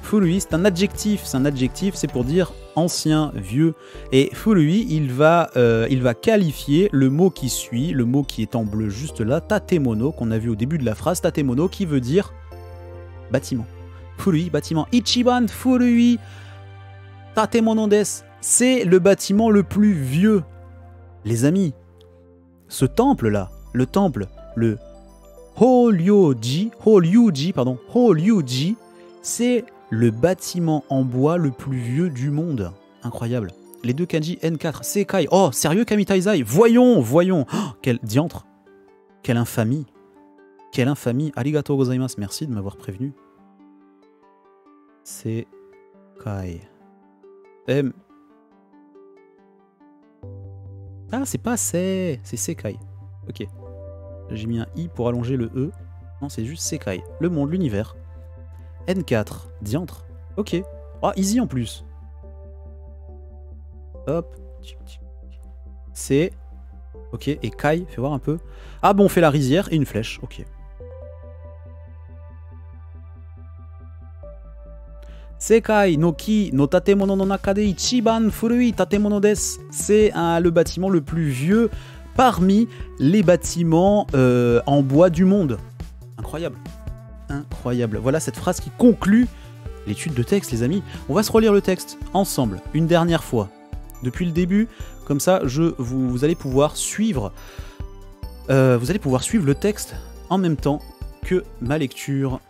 Speaker 1: Furui, c'est un adjectif, c'est pour dire ancien, vieux. Et furui, il va qualifier le mot qui suit, le mot qui est en bleu juste là, tatemono, qu'on a vu au début de la phrase, tatemono, qui veut dire bâtiment. Furui, bâtiment. Ichiban furui tatemono desu, c'est le bâtiment le plus vieux. Les amis, ce temple-là, le Horyuji, c'est le bâtiment en bois le plus vieux du monde. Incroyable. Les deux kanji N4, Sekai. Oh, sérieux, Kami Taizai? Voyons. Oh, quel diantre. Quelle infamie. Arigatou gozaimasu. Merci de m'avoir prévenu. Sekai. Ah, c'est pas c'est Sekai. Ok. J'ai mis un I pour allonger le E. Non, c'est juste Sekai. Le monde, l'univers. N4, diantre. Ok. Oh, easy en plus. Hop. C'est. Ok, et Kai, fais voir un peu. Ah bon, on fait la rizière et une flèche. Ok. Sekai no ki no tatemono no naka de ichiban furui tatemono desu. C'est le bâtiment le plus vieux parmi les bâtiments en bois du monde. Incroyable. Incroyable. Voilà cette phrase qui conclut l'étude de texte, les amis. On va se relire le texte ensemble, une dernière fois, depuis le début. Comme ça, vous allez pouvoir suivre. Le texte en même temps que ma lecture.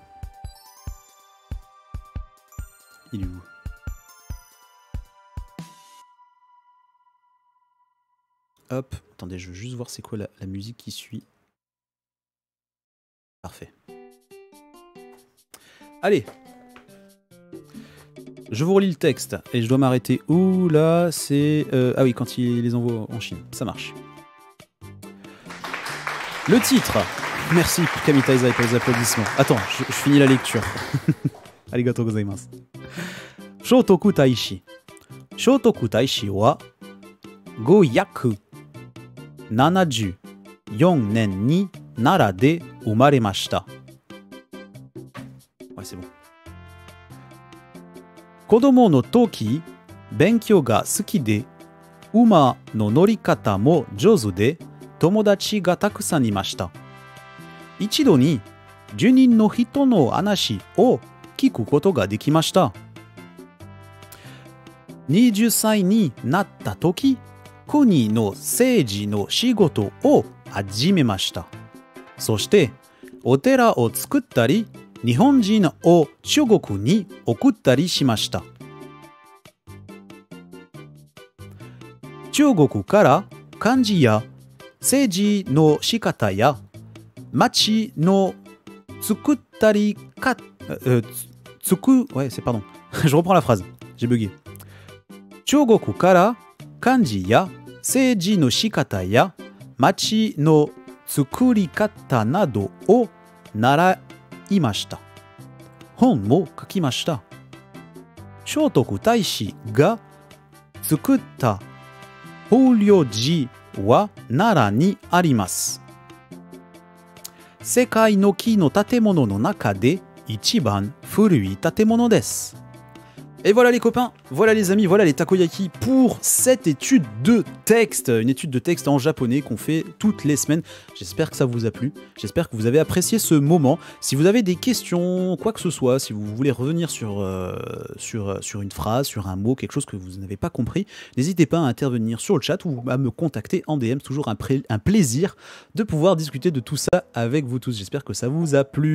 Speaker 1: Il est où? Hop. Attendez, je veux juste voir c'est quoi la musique qui suit. Parfait. Allez, je vous relis le texte et je dois m'arrêter où là? C'est ah oui, quand il les envoie en Chine, ça marche. Le titre. Merci Kami Taizai pour les applaudissements. Attends, je finis la lecture. Arigatou gozaimasu. Shotoku Taishi. Shotoku Taishi wa goyaku 74年に奈良で生まれました。Ouais, c'est bon. 子供の時、勉強が好きで、馬の乗り方も上手で、友達がたくさんいました。一度に10人の人の話を聞くことができました。20歳になった時、国の政治の仕事を始めました。そして、お寺を作ったり、日本人を中国に送ったりしました。中国から漢字や政治の仕方や町の作ったりか、ouais, c'est pardon. Je reprends la phrase. J'ai bugué. 中国から漢字や政治の仕方や町の作り方などを習いました。本も書きました。聖徳太子が作った法領寺 wa Nara ni arimasu. Sekai no ki no tatemono no naka de ichiban furui tatemono desu. Et voilà les copains, voilà les amis, voilà les takoyaki pour cette étude de texte. Une étude de texte en japonais qu'on fait toutes les semaines. J'espère que ça vous a plu, j'espère que vous avez apprécié ce moment. Si vous avez des questions, quoi que ce soit, si vous voulez revenir sur une phrase, sur un mot, quelque chose que vous n'avez pas compris, n'hésitez pas à intervenir sur le chat ou à me contacter en DM. C'est toujours un plaisir de pouvoir discuter de tout ça avec vous tous. J'espère que ça vous a plu.